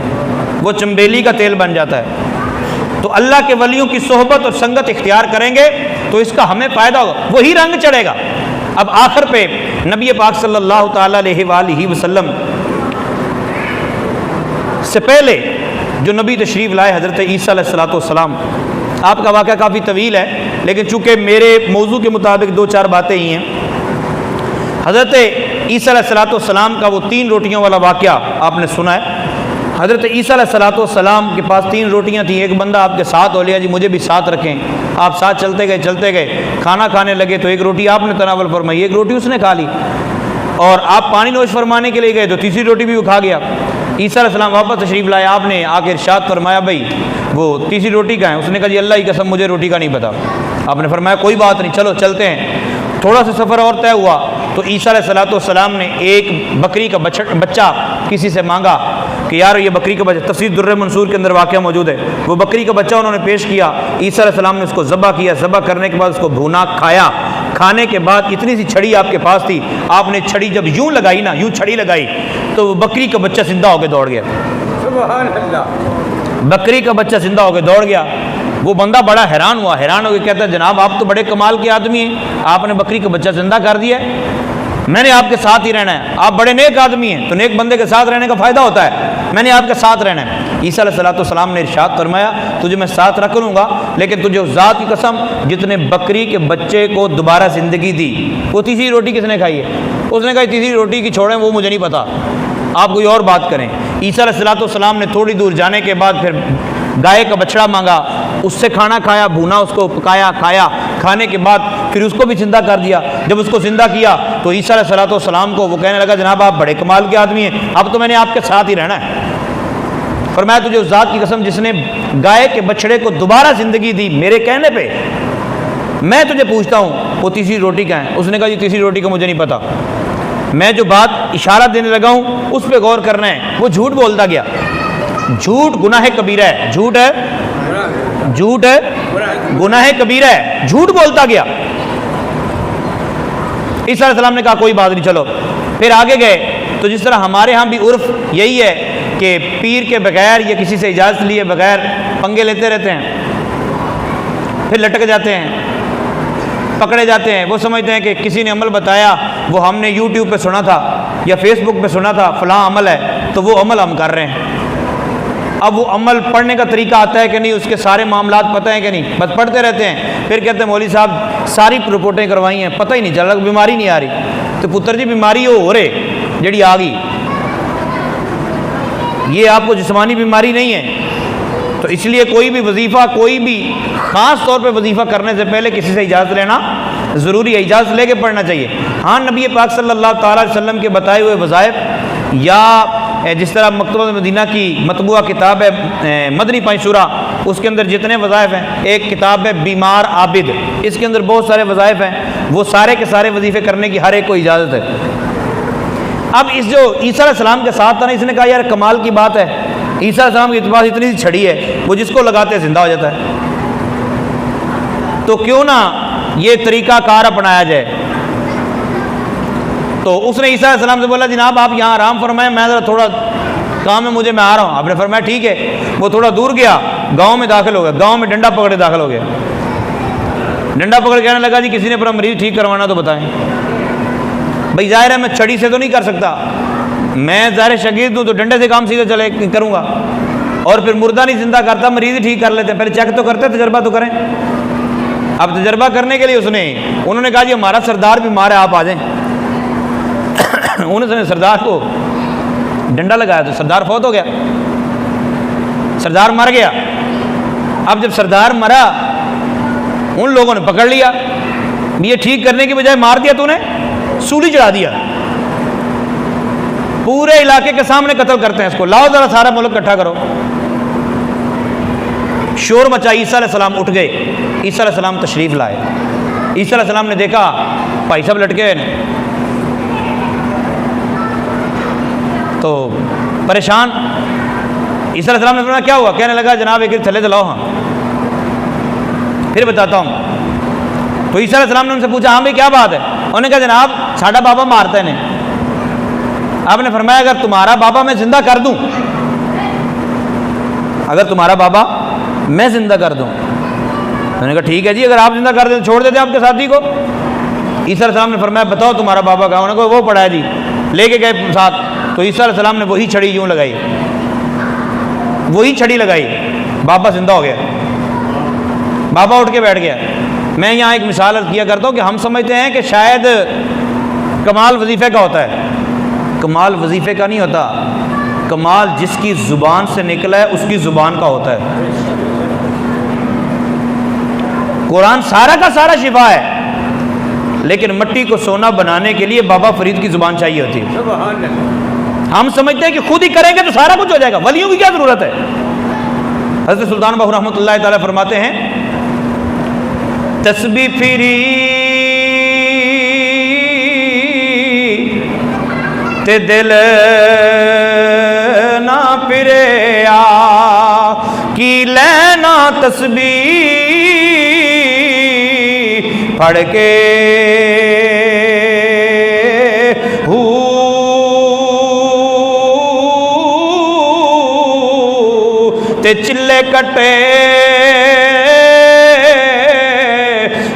وہ چنبیلی کا تیل بن جاتا ہے۔ تو اللہ کے ولیوں کی صحبت اور سنگت اختیار کریں گے تو اس کا ہمیں فائدہ ہوگا، وہی رنگ چڑھے گا۔ اب آخر پہ نبی پاک صلی اللہ تعالیٰ علیہ وآلہ وسلم سے پہلے جو نبی تشریف لائے حضرت عیسیٰ علیہ السلام، آپ کا واقعہ کافی طویل ہے لیکن چونکہ میرے موضوع کے مطابق 2-4 باتیں ہی ہیں۔ حضرت عیسیٰ علیہ السلام کا وہ 3 روٹیوں والا واقعہ آپ نے سنا ہے۔ حضرت عیسیٰ علیہ السلام کے پاس 3 روٹیاں تھیں، ایک بندہ آپ کے ساتھ ہو لیا جی مجھے بھی ساتھ رکھیں، آپ ساتھ چلتے گئے، کھانا کھانے لگے تو ایک روٹی آپ نے تناول فرمائی، ایک روٹی اس نے کھا لی، اور آپ پانی نوش فرمانے کے لیے گئے تو تیسری روٹی بھی وہ کھا گیا۔ عیسیٰ علیہ السلام واپس تشریف لائے، آپ نے آ کے ارشاد فرمایا بھائی وہ تیسری روٹی کا ہے؟ اس نے کہا جی اللہ کی قسم مجھے روٹی کا نہیں پتا۔ آپ نے فرمایا کوئی بات نہیں چلو چلتے ہیں۔ تھوڑا سا سفر اور طے ہوا تو عیسیٰ علیہ السلام نے ایک بکری کا بچہ کسی سے مانگا کہ یار یہ بکری کا بچہ، تفسیر در منصور کے اندر واقعہ موجود ہے، وہ بکری کا بچہ انہوں نے پیش کیا، عیسیٰ علیہ السلام نے اس کو ذبح کیا، ذبح کرنے کے بعد اس کو بھونا کھایا، کھانے کے بعد اتنی سی چھڑی آپ کے پاس تھی، آپ نے چھڑی جب یوں لگائی نا، یوں چھڑی لگائی تو وہ بکری کا بچہ زندہ ہو کے دوڑ گیا، سبحان اللہ، بکری کا بچہ زندہ ہو کے دوڑ گیا۔ وہ بندہ بڑا حیران ہوا، حیران ہو کے کہتا ہے جناب آپ تو بڑے کمال کے آدمی ہیں، آپ نے بکری کا بچہ زندہ کر دیا ہے، میں نے آپ کے ساتھ ہی رہنا ہے، آپ بڑے نیک آدمی ہیں تو نیک بندے کے ساتھ رہنے کا فائدہ ہوتا ہے، میں نے آپ کے ساتھ رہنا ہے۔ عیسیٰ علیہ السلام نے ارشاد فرمایا تجھے میں ساتھ رکھ لوں گا لیکن تجھے اس ذات کی قسم جس نے بکری کے بچے کو دوبارہ زندگی دی، وہ تیسری روٹی کس نے کھائی ہے؟ اس نے کہا تیسری روٹی کی چھوڑیں وہ مجھے نہیں پتا، آپ کوئی اور بات کریں۔ عیسیٰ علیہ السلام نے تھوڑی دور جانے کے بعد پھر گائے کا بچڑا مانگا، اس سے کھانا کھایا، بھونا اس کو پکایا، کھایا، کھانے کے بعد پھر اس کو بھی زندہ کر دیا۔ جب اس کو زندہ کیا تو عیسیٰ علیہ السلام کو وہ کہنے لگا جناب آپ بڑے کمال کے آدمی ہیں، اب تو میں نے آپ کے ساتھ ہی رہنا ہے۔ فرمایا تجھے اس ذات کی قسم جس نے گائے کے بچڑے کو دوبارہ زندگی دی میرے کہنے پہ، میں تجھے پوچھتا ہوں وہ تیسری روٹی کا ہے؟ اس نے کہا جی تیسری روٹی کا مجھے نہیں پتا، میں جو بات اشارہ دینے لگا ہوں اس پہ غور کرنا ہے۔ وہ جھوٹ بولتا گیا، جھوٹ گناہ کبیرہ ہے، جھوٹ ہے گناہ کبیرہ ہے، جھوٹ بولتا گیا۔ عیسیٰ علیہ السلام نے کہا کوئی بات نہیں چلو، پھر آگے گئے تو جس طرح ہمارے ہاں بھی عرف یہی ہے کہ پیر کے بغیر یا کسی سے اجازت لیے بغیر پنگے لیتے رہتے ہیں، پھر لٹک جاتے ہیں، پکڑے جاتے ہیں، وہ سمجھتے ہیں کہ کسی نے عمل بتایا، وہ ہم نے یوٹیوب پہ سنا تھا یا فیس بک پہ سنا تھا فلاں عمل ہے تو وہ عمل ہم کر رہے ہیں۔ اب وہ عمل پڑھنے کا طریقہ آتا ہے کہ نہیں، اس کے سارے معاملات پتہ ہیں کہ نہیں، بس پڑھتے رہتے ہیں، پھر کہتے ہیں مولوی صاحب ساری رپورٹیں کروائی ہیں پتہ ہی نہیں چل رہا، بیماری نہیں آ رہی، تو پتر جی بیماری وہ ہو رہے جڑی آ گئی، یہ آپ کو جسمانی بیماری نہیں ہے۔ تو اس لیے کوئی بھی وظیفہ، کوئی بھی خاص طور پہ وظیفہ کرنے سے پہلے کسی سے اجازت لینا ضروری ہے، اجازت لے کے پڑھنا چاہیے۔ ہاں نبی پاک صلی اللہ تعالیٰ علیہ وسلم کے بتائے ہوئے وظائف، یا جس طرح مکتبہ مدینہ کی مطبوعہ کتاب ہے مدنی پنشورہ، اس کے اندر جتنے وظائف ہیں، ایک کتاب ہے بیمار عابد، اس کے اندر بہت سارے وظائف ہیں، وہ سارے کے سارے وظیفے کرنے کی ہر ایک کو اجازت ہے۔ اب اس جو عیسیٰ علیہ السلام کے ساتھ تھا نا، اس نے کہا یار کمال کی بات ہے، عیسیٰ علیہ السلام کے پاس اتنی سی چھڑی ہے، وہ جس کو لگاتے زندہ ہو جاتا ہے، تو کیوں نہ یہ طریقہ کار اپنایا جائے۔ تو اس نے عیسیٰ علیہ السلام سے بولا جناب آپ یہاں آرام فرمائیں، میں ذرا تھوڑا کام ہے مجھے، میں آ رہا ہوں۔ آپ نے فرمایا ٹھیک ہے۔ وہ تھوڑا دور گیا، گاؤں میں داخل ہو گیا، گاؤں میں ڈنڈا پکڑے داخل ہو گیا، ڈنڈا پکڑ کہنے لگا جی کسی نے اپنا مریض ٹھیک کروانا تو بتائیں۔ بھائی ظاہر ہے میں چھڑی سے تو نہیں کر سکتا، میں ظاہر شاگرد ہوں تو ڈنڈے سے کام سیدھے چلے کروں گا، اور پھر مردہ نہیں زندہ کرتا، مریض ہی ٹھیک کر لیتے ہیں، پہلے چیک تو کرتے، تجربہ تو کریں۔ اب تجربہ کرنے کے لیے انہوں نے کہا جی ہمارا سردار بیمار ہے آپ آ جائیں۔ انہوں نے سردار کو ڈنڈا لگایا تو سردار فوت ہو گیا، سردار مر گیا۔ اب جب سردار مرا ان لوگوں نے پکڑ لیا، یہ ٹھیک کرنے کی بجائے مار دیا، تو نے سولی چڑھا دیا، پورے علاقے کے سامنے قتل کرتے ہیں اس کو، لاؤ ذرا سارا ملک اکٹھا کرو۔ شور مچا، عیسیٰ علیہ السلام اٹھ گئے، عیسیٰ علیہ السلام تشریف لائے۔ عیسیٰ علیہ السلام نے دیکھا بھائی صاحب لٹکے ہوئے ہیں، تو پریشان۔ عیسیٰ علیہ السلام نے فرمایا کیا ہوا؟ کہنے لگا جناب ایک تھلے دلاؤ، ہاں پھر بتاتا ہوں۔ تو عیسیٰ علیہ السلام نے ان سے پوچھا ہاں بھائی کیا بات ہے؟ انہوں نے کہا جناب ساڈا بابا مارتا ہے نہیں۔ آپ نے فرمایا اگر تمہارا بابا میں زندہ کر دوں، اگر تمہارا بابا میں زندہ کر دوں، میں نے کہا ٹھیک ہے جی، اگر آپ زندہ کر دیں چھوڑ دیتے آپ کے ساتھی کو۔ عیسیٰ علیہ السلام نے فرمایا بتاؤ تمہارا بابا کہاں؟ انہوں نے کہا وہ پڑا ہے جی، لے کے گئے ساتھ۔ تو عیسیٰ علیہ السلام نے وہی چھڑی یوں لگائی، وہی چھڑی لگائی، بابا زندہ ہو گیا، بابا اٹھ کے بیٹھ گیا۔ میں یہاں ایک مثال عرض کیا کرتا ہوں کہ ہم سمجھتے ہیں کہ شاید کمال وظیفے کا ہوتا ہے، کمال وظیفے کا نہیں ہوتا، کمال جس کی زبان سے نکلا ہے اس کی زبان کا ہوتا ہے۔ قرآن سارا کا سارا شفا ہے، لیکن مٹی کو سونا بنانے کے لیے بابا فرید کی زبان چاہیے ہوتی ہے۔ سبحان اللہ۔ ہم سمجھتے ہیں کہ خود ہی کریں گے تو سارا کچھ ہو جائے گا، ولیوں کی کیا ضرورت ہے؟ حضرت سلطان باہو رحمۃ اللہ تعالی فرماتے ہیں تسبیح پھری تے دل نہ پھرے آ کی لینا تسبیح پڑھ کے تے چلے کٹے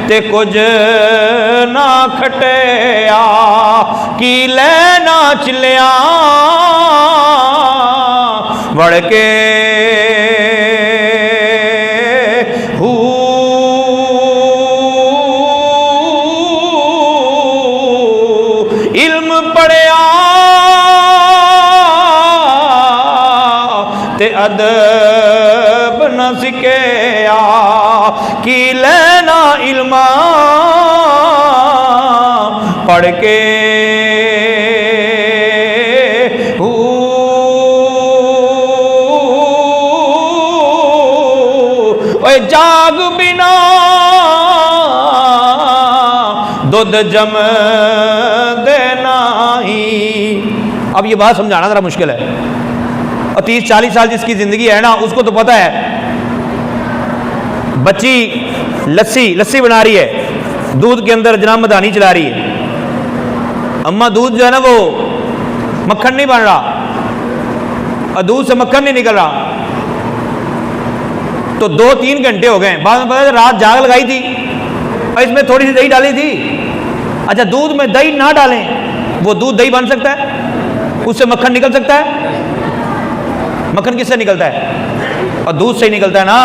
تے کچھ نہ کھٹیا کی لینا چلیاں وڑ کے علم پڑھیا تے ادب نہ سکھیا کی لینا علم پڑھ کے اوے جاگ بنا دودھ جم دینا ہی۔ اب یہ بات سمجھانا ذرا مشکل ہے، 30-40 سال جس کی زندگی ہے نا اس کو تو پتہ ہے، بچی لسی بنا رہی ہے، دودھ کے اندر جناب مدانی چلا رہی ہے، اما دودھ جو ہے نا وہ مکھن نہیں بن رہا اور دودھ سے مکھن نہیں نکل رہا، تو 2-3 گھنٹے ہو گئے، بعد میں پتا ہے رات جاگ لگائی تھی اور اس میں تھوڑی سی دہی ڈالی تھی۔ اچھا دودھ میں دہی نہ ڈالیں، وہ دودھ دہی بن سکتا ہے؟ اس سے مکھن نکل سکتا ہے؟ مکھن کس سے نکلتا ہے؟ اور دودھ سے ہی نکلتا ہے نا۔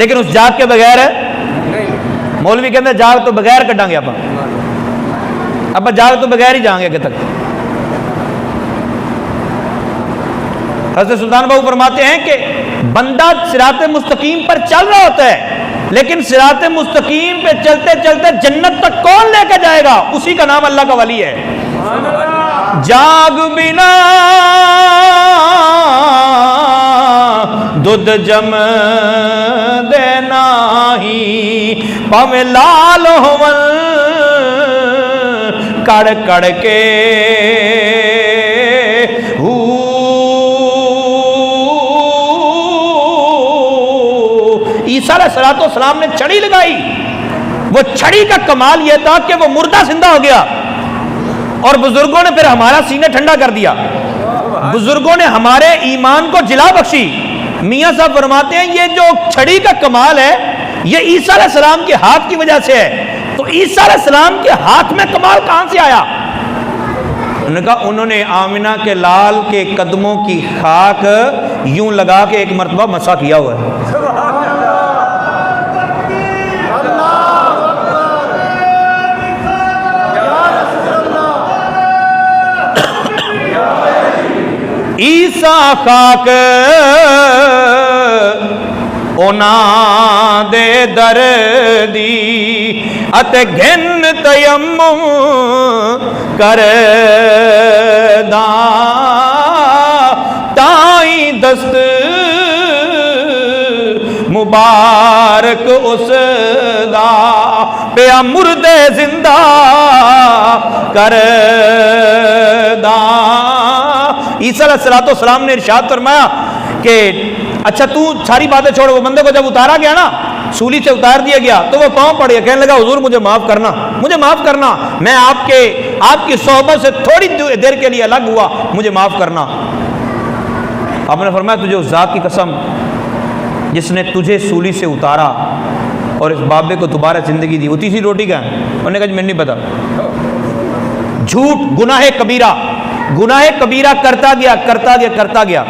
لیکن اس جاگ کے بغیر مولوی کہتے ہیں جاگ تو بغیر کٹیں گے، آپ جاگ تو بغیر ہی جائیں گے آگے تک۔ حضرت سلطان باہو فرماتے ہیں کہ بندہ صراط مستقیم پر چل رہا ہوتا ہے، لیکن صراط مستقیم پہ چلتے چلتے جنت تک کون لے کے جائے گا؟ اسی کا نام اللہ کا ولی ہے۔ جاگ بنا دودھ جم دینا ہی پاویں لال ہون کڑ کڑ کے عیسیٰ علیہ السلام نے چھڑی لگائی. وہ چھڑی کا کمال یہ تھا کہ وہ مردہ زندہ ہو گیا اور بزرگوں نے پھر ہمارا سینہ ٹھنڈا کر دیا. بزرگوں نے ہمارے ایمان کو جلا بخشی. میاں صاحب فرماتے ہیں یہ جو چھڑی کا کمال ہے یہ عیسیٰ علیہ السلام کے ہاتھ کی وجہ سے ہے. تو عیسیٰ علیہ السلام کے ہاتھ میں کمال کہاں سے آیا؟ انہوں نے کہا انہوں نے آمنہ کے لال کے قدموں کی خاک یوں لگا کے ایک مرتبہ مسح کیا ہوا ہے. عیسیٰ خاک اونا دے دردی اتے گھن تیمم کر دا تائیں دست مبارک اس دا پیا مردے زندہ کر دا. عیسیٰ علیہ السلام نے ارشاد فرمایا کہ اچھا تو ساری باتیں چھوڑ. وہ بندے کو جب اتارا گیا نا, سولی سے اتار دیا گیا تو وہ پاؤں پڑ گیا, کہنے لگا حضور مجھے معاف کرنا, مجھے معاف کرنا, میں آپ کی صحبت سے تھوڑی دیر کے لیے الگ ہوا, مجھے معاف کرنا. آپ نے فرمایا تجھے اس ذات کی قسم جس نے تجھے سولی سے اتارا اور اس بابے کو دوبارہ زندگی دی, وہ تیسری روٹی کا ہے. انہوں نے کہا مجھے نہیں پتا. جھوٹ, گناہ کبیرہ کرتا گیا.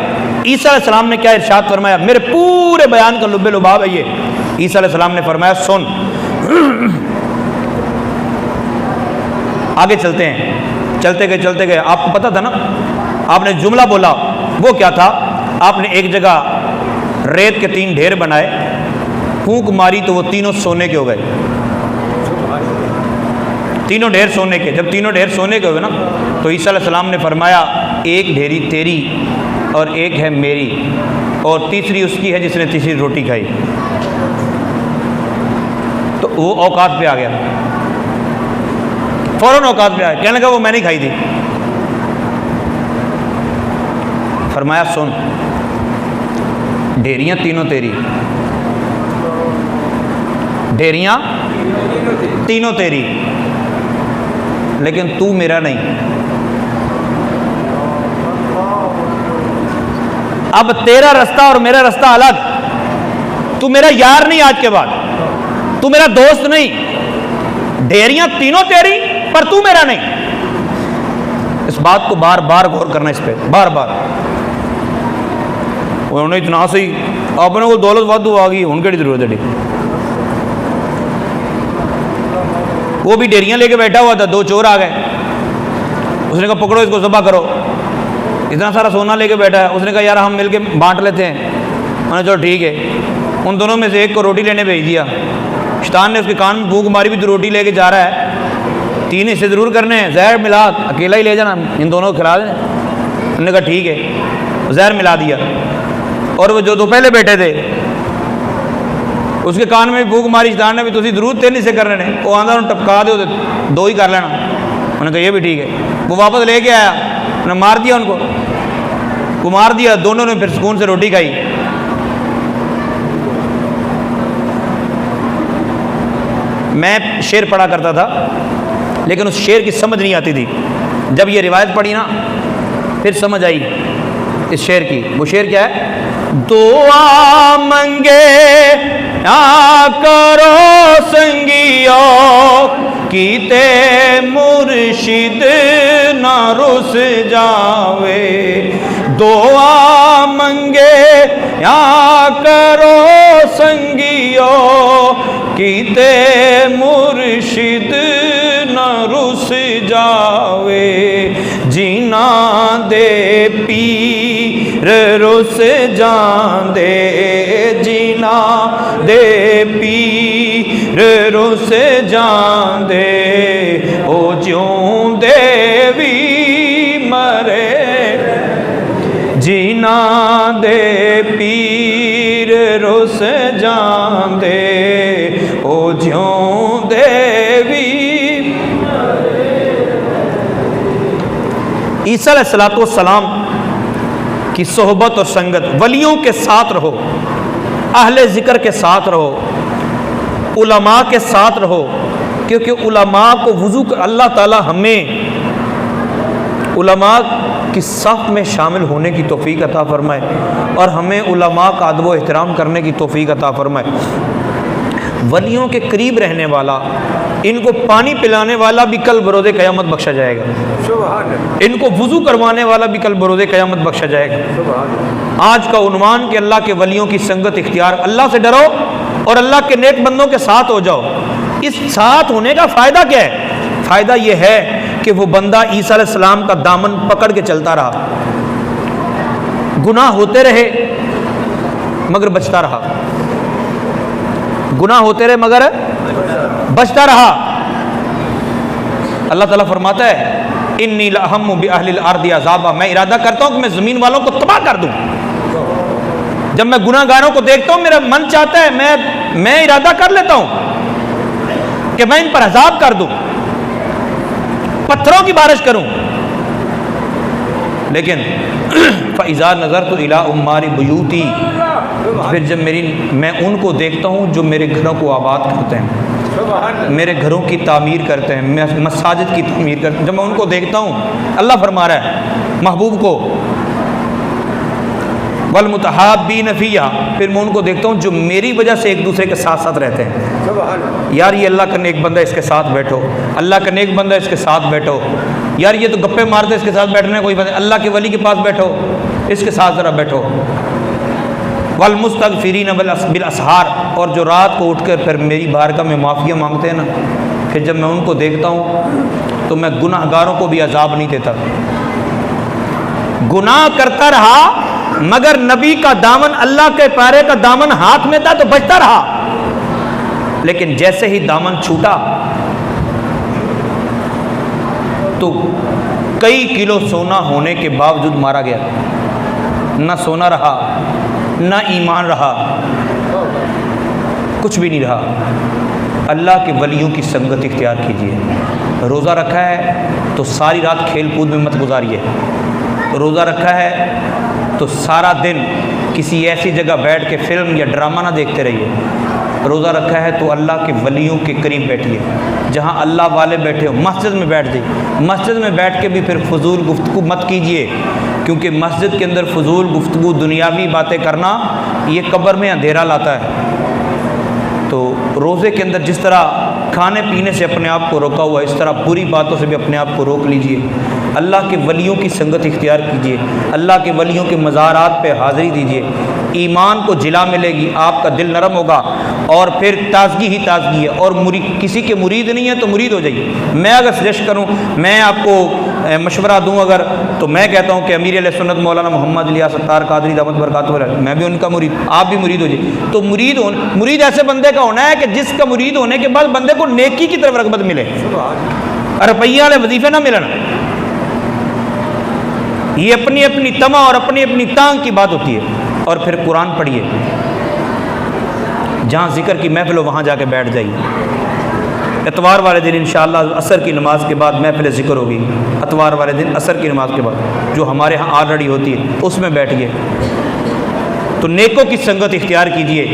عیسیٰ علیہ السلام نے کیا ارشاد فرمایا؟ میرے پورے بیان کا لب لباب ہے یہ. عیسیٰ علیہ السلام نے فرمایا سن, آگے چلتے ہیں. چلتے گئے آپ کو پتا تھا نا, آپ نے جملہ بولا, وہ کیا تھا؟ آپ نے ایک جگہ ریت کے 3 ڈھیر بنائے, پھونک ماری تو وہ تینوں سونے کے ہو گئے. تینوں ڈھیر سونے کے. جب تینوں ڈھیر سونے کے ہوئے نا تو عیسیٰ علیہ السلام نے فرمایا ایک ڈھیری تیری اور ایک ہے میری اور تیسری اس کی ہے جس نے تیسری روٹی کھائی. تو وہ اوقات پہ آ گیا, فوراً اوقات پہ آیا, کہنے لگا وہ میں نہیں کھائی تھی. فرمایا سن, ڈھیریاں تینوں تیری, ڈھیریاں تینوں تیری, لیکن تو میرا نہیں. اب تیرا رستہ اور میرا رستہ الگ. تو میرا یار نہیں آج کے بعد, تو میرا دوست نہیں. ڈھیریاں تینوں تیری پر تو میرا نہیں. اس بات کو بار بار غور کرنا, اس پہ بار بار. انہوں نے اتنا صحیح اپنے کو دولت وادو آ گئی, ان کی ضرورت ہے. وہ بھی ڈیریاں لے کے بیٹھا ہوا تھا, 2 چور آ گئے. اس نے کہا پکڑو اس کو ذبح کرو. اتنا سارا سونا لے کے بیٹھا ہے. اس نے کہا یار ہم مل کے بانٹ لیتے ہیں. انہوں نے چلو ٹھیک ہے. ان دونوں میں سے ایک کو روٹی لینے بھیج دیا. شیطان نے اس کے کان میں بھوک ماری بھی تو روٹی لے کے جا رہا ہے, 3 حصے ضرور کرنے ہیں, زہر ملا, اکیلا ہی لے جانا, ان دونوں کو کھلا دیں. انہوں نے کہا ٹھیک ہے. زہر ملا دیا اور وہ جو 2 پہلے بیٹھے تھے اس کے کان میں بھی بھوک ماری. شیطان نے بھی تسی ضرور 3 حصے کر رہے ہیں. وہ آندھا انہوں ٹپکا دے 2 ہی کر لینا. انہوں نے کہا یہ بھی ٹھیک ہے. وہ واپس لے کے آیا, انہوں نے مار دیا ان کو, وہ مار دیا. دونوں نے پھر سکون سے روٹی کھائی. میں شعر پڑھا کرتا تھا لیکن اس شعر کی سمجھ نہیں آتی تھی. جب یہ روایت پڑھی نا پھر سمجھ آئی اس شعر کی. وہ شعر کیا ہے؟ دعا منگے آ کرو سنگیو کیتے مرشد نہ رس جاوے. دعا منگے آ کرو سنگیو کیتے مرشد نہ رس جاوے. جینا دے پیر رس جان دے, جینا دے پیر رس جان دے, او جیوں دے وی مرے. جینا دے پیر رس جان دے, او جیوں دے وی مرے. عیسیٰ علیہ السلام کی صحبت اور سنگت، ولیوں کے ساتھ رہو، اہل ذکر کے ساتھ رہو، علماء کے ساتھ رہو، کیونکہ علماء کو وضو کر اللہ تعالی ہمیں علماء کی صف میں شامل ہونے کی توفیق عطا فرمائے اور ہمیں علماء کا ادب و احترام کرنے کی توفیق عطا فرمائے۔ ولیوں کے قریب رہنے والا، ان کو پانی پلانے والا بھی کل بروز قیامت بخشا جائے گا، سبحان اللہ، ان کو وضو کروانے والا بھی کل بروز قیامت بخشا جائے گا۔ سبحان اللہ، آج کا عنوان کہ اللہ کے ولیوں کی سنگت اختیار، اللہ سے ڈرو اور اللہ کے نیک بندوں کے ساتھ ہو جاؤ۔ اس ساتھ ہونے کا فائدہ کیا ہے؟ فائدہ یہ ہے کہ وہ بندہ عیسیٰ علیہ السلام کا دامن پکڑ کے چلتا رہا، گناہ ہوتے رہے مگر بچتا رہا، گناہ ہوتے رہے مگر بچتا رہا۔ اللہ تعالیٰ فرماتا ہے انی لأہم بأہل الارض عذابا، میں ارادہ کرتا ہوں کہ میں زمین والوں کو تباہ کر دوں۔ جب میں گناہ گاروں کو دیکھتا ہوں میرا من چاہتا ہے میں ارادہ کر لیتا ہوں کہ میں ان پر عذاب کر دوں، پتھروں کی بارش کروں، لیکن فَإِذَا نَظَرْتُ إِلَىٰ عُمَّارِ بُيُوتِي، پھر جب میں ان کو دیکھتا ہوں جو میرے گھروں کو آباد کرتے ہیں، سبحان اللہ، میرے گھروں کی تعمیر کرتے ہیں، مساجد کی تعمیر کرتے ہیں، جب میں ان کو دیکھتا ہوں، اللہ فرما رہا ہے محبوب کو وَالْمُتَحَابِّينَ فِيهَا، پھر میں ان کو دیکھتا ہوں جو میری وجہ سے ایک دوسرے کے ساتھ ساتھ رہتے ہیں۔ سبحان اللہ، یار یہ اللہ کا نیک بندہ، اس کے ساتھ بیٹھو، اللہ کا نیک بندہ، اس کے ساتھ بیٹھو، یار یہ تو گپے مارتے، اس کے ساتھ بیٹھنے کوئی بات نہیں، اللہ کے ولی کے پاس بیٹھو، اس کے ساتھ ذرا بیٹھو۔ والمستغفرین بالاسحار، اور جو رات کو اٹھ کر پھر میری بارگاہ میں معافیاں مانگتے ہیں نا، پھر جب میں ان کو دیکھتا ہوں تو میں گناہ گاروں کو بھی عذاب نہیں دیتا، گناہ کرتا رہا مگر نبی کا دامن، اللہ کے پیارے کا دامن ہاتھ میں تھا تو بچتا رہا، لیکن جیسے ہی دامن چھوٹا تو کئی کلو سونا ہونے کے باوجود مارا گیا، نہ سونا رہا نہ ایمان رہا، کچھ بھی نہیں رہا۔ اللہ کے ولیوں کی سنگت اختیار کیجیے۔ روزہ رکھا ہے تو ساری رات کھیل کود میں مت گزاریے، روزہ رکھا ہے تو سارا دن کسی ایسی جگہ بیٹھ کے فلم یا ڈرامہ نہ دیکھتے رہیے، روزہ رکھا ہے تو اللہ کے ولیوں کے قریب بیٹھیے، جہاں اللہ والے بیٹھے ہو مسجد میں بیٹھ جائیے، مسجد میں بیٹھ کے بھی پھر فضول گفتگو مت کیجیے، کیونکہ مسجد کے اندر فضول گفتگو دنیاوی باتیں کرنا یہ قبر میں اندھیرا لاتا ہے۔ تو روزے کے اندر جس طرح کھانے پینے سے اپنے آپ کو روکا ہوا ہے، اس طرح بری باتوں سے بھی اپنے آپ کو روک لیجئے، اللہ کے ولیوں کی سنگت اختیار کیجئے، اللہ کے ولیوں کے مزارات پہ حاضری دیجئے، ایمان کو جلا ملے گی، آپ کا دل نرم ہوگا اور پھر تازگی ہی تازگی ہے۔ اور کسی کے مرید نہیں ہے تو مرید ہو جائیے۔ میں اگر سجیسٹ کروں، میں آپ کو مشورہ دوں اگر، تو میں کہتا ہوں کہ امیر علیہ سنت مولانا محمد الیاس ستار قادری دامت برکاتہ علیہ، میں بھی ان کا مرید، آپ بھی مرید ہو جائیے۔ تو مرید ایسے بندے کا ہونا ہے کہ جس کا مرید ہونے کے بعد بندے کو نیکی کی طرف رغبت ملے، روپیہ والے وظیفے نہ ملن۔ یہ اپنی اپنی تما اور اپنی اپنی تانگ کی بات ہوتی ہے۔ اور پھر قرآن پڑھیے، جہاں ذکر کی محفل ہو وہاں جا کے بیٹھ جائیے۔ اتوار والے دن انشاءاللہ عصر کی نماز کے بعد محفل ذکر ہوگی، اتوار والے دن عصر کی نماز کے بعد جو ہمارے ہاں آلریڈی ہوتی ہے اس میں بیٹھیے۔ تو نیکوں کی سنگت اختیار کیجیے۔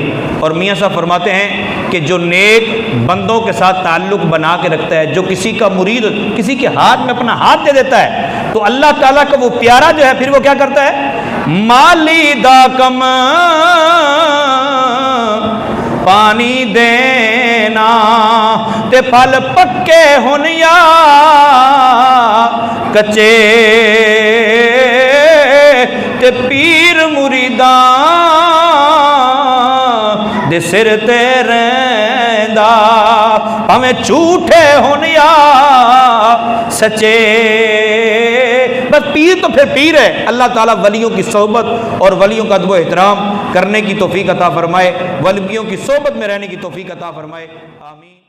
اور میاں صاحب فرماتے ہیں کہ جو نیک بندوں کے ساتھ تعلق بنا کے رکھتا ہے، جو کسی کا مرید کسی کے ہاتھ میں اپنا ہاتھ دے دیتا ہے، تو اللہ تعالیٰ کا وہ پیارا جو ہے پھر وہ کیا کرتا ہے، مالی دا کم پانی دینا تے پھل پکے ہونیا کچے تے پیر مریداں دے سر تے رہندا پاویں جھوٹے ہونیا سچے۔ بس پیر تو پھر پیر ہے۔ اللہ تعالیٰ ولیوں کی صحبت اور ولیوں کا ادب و احترام کرنے کی توفیق عطا فرمائے، ولیوں کی صحبت میں رہنے کی توفیق عطا فرمائے، آمین۔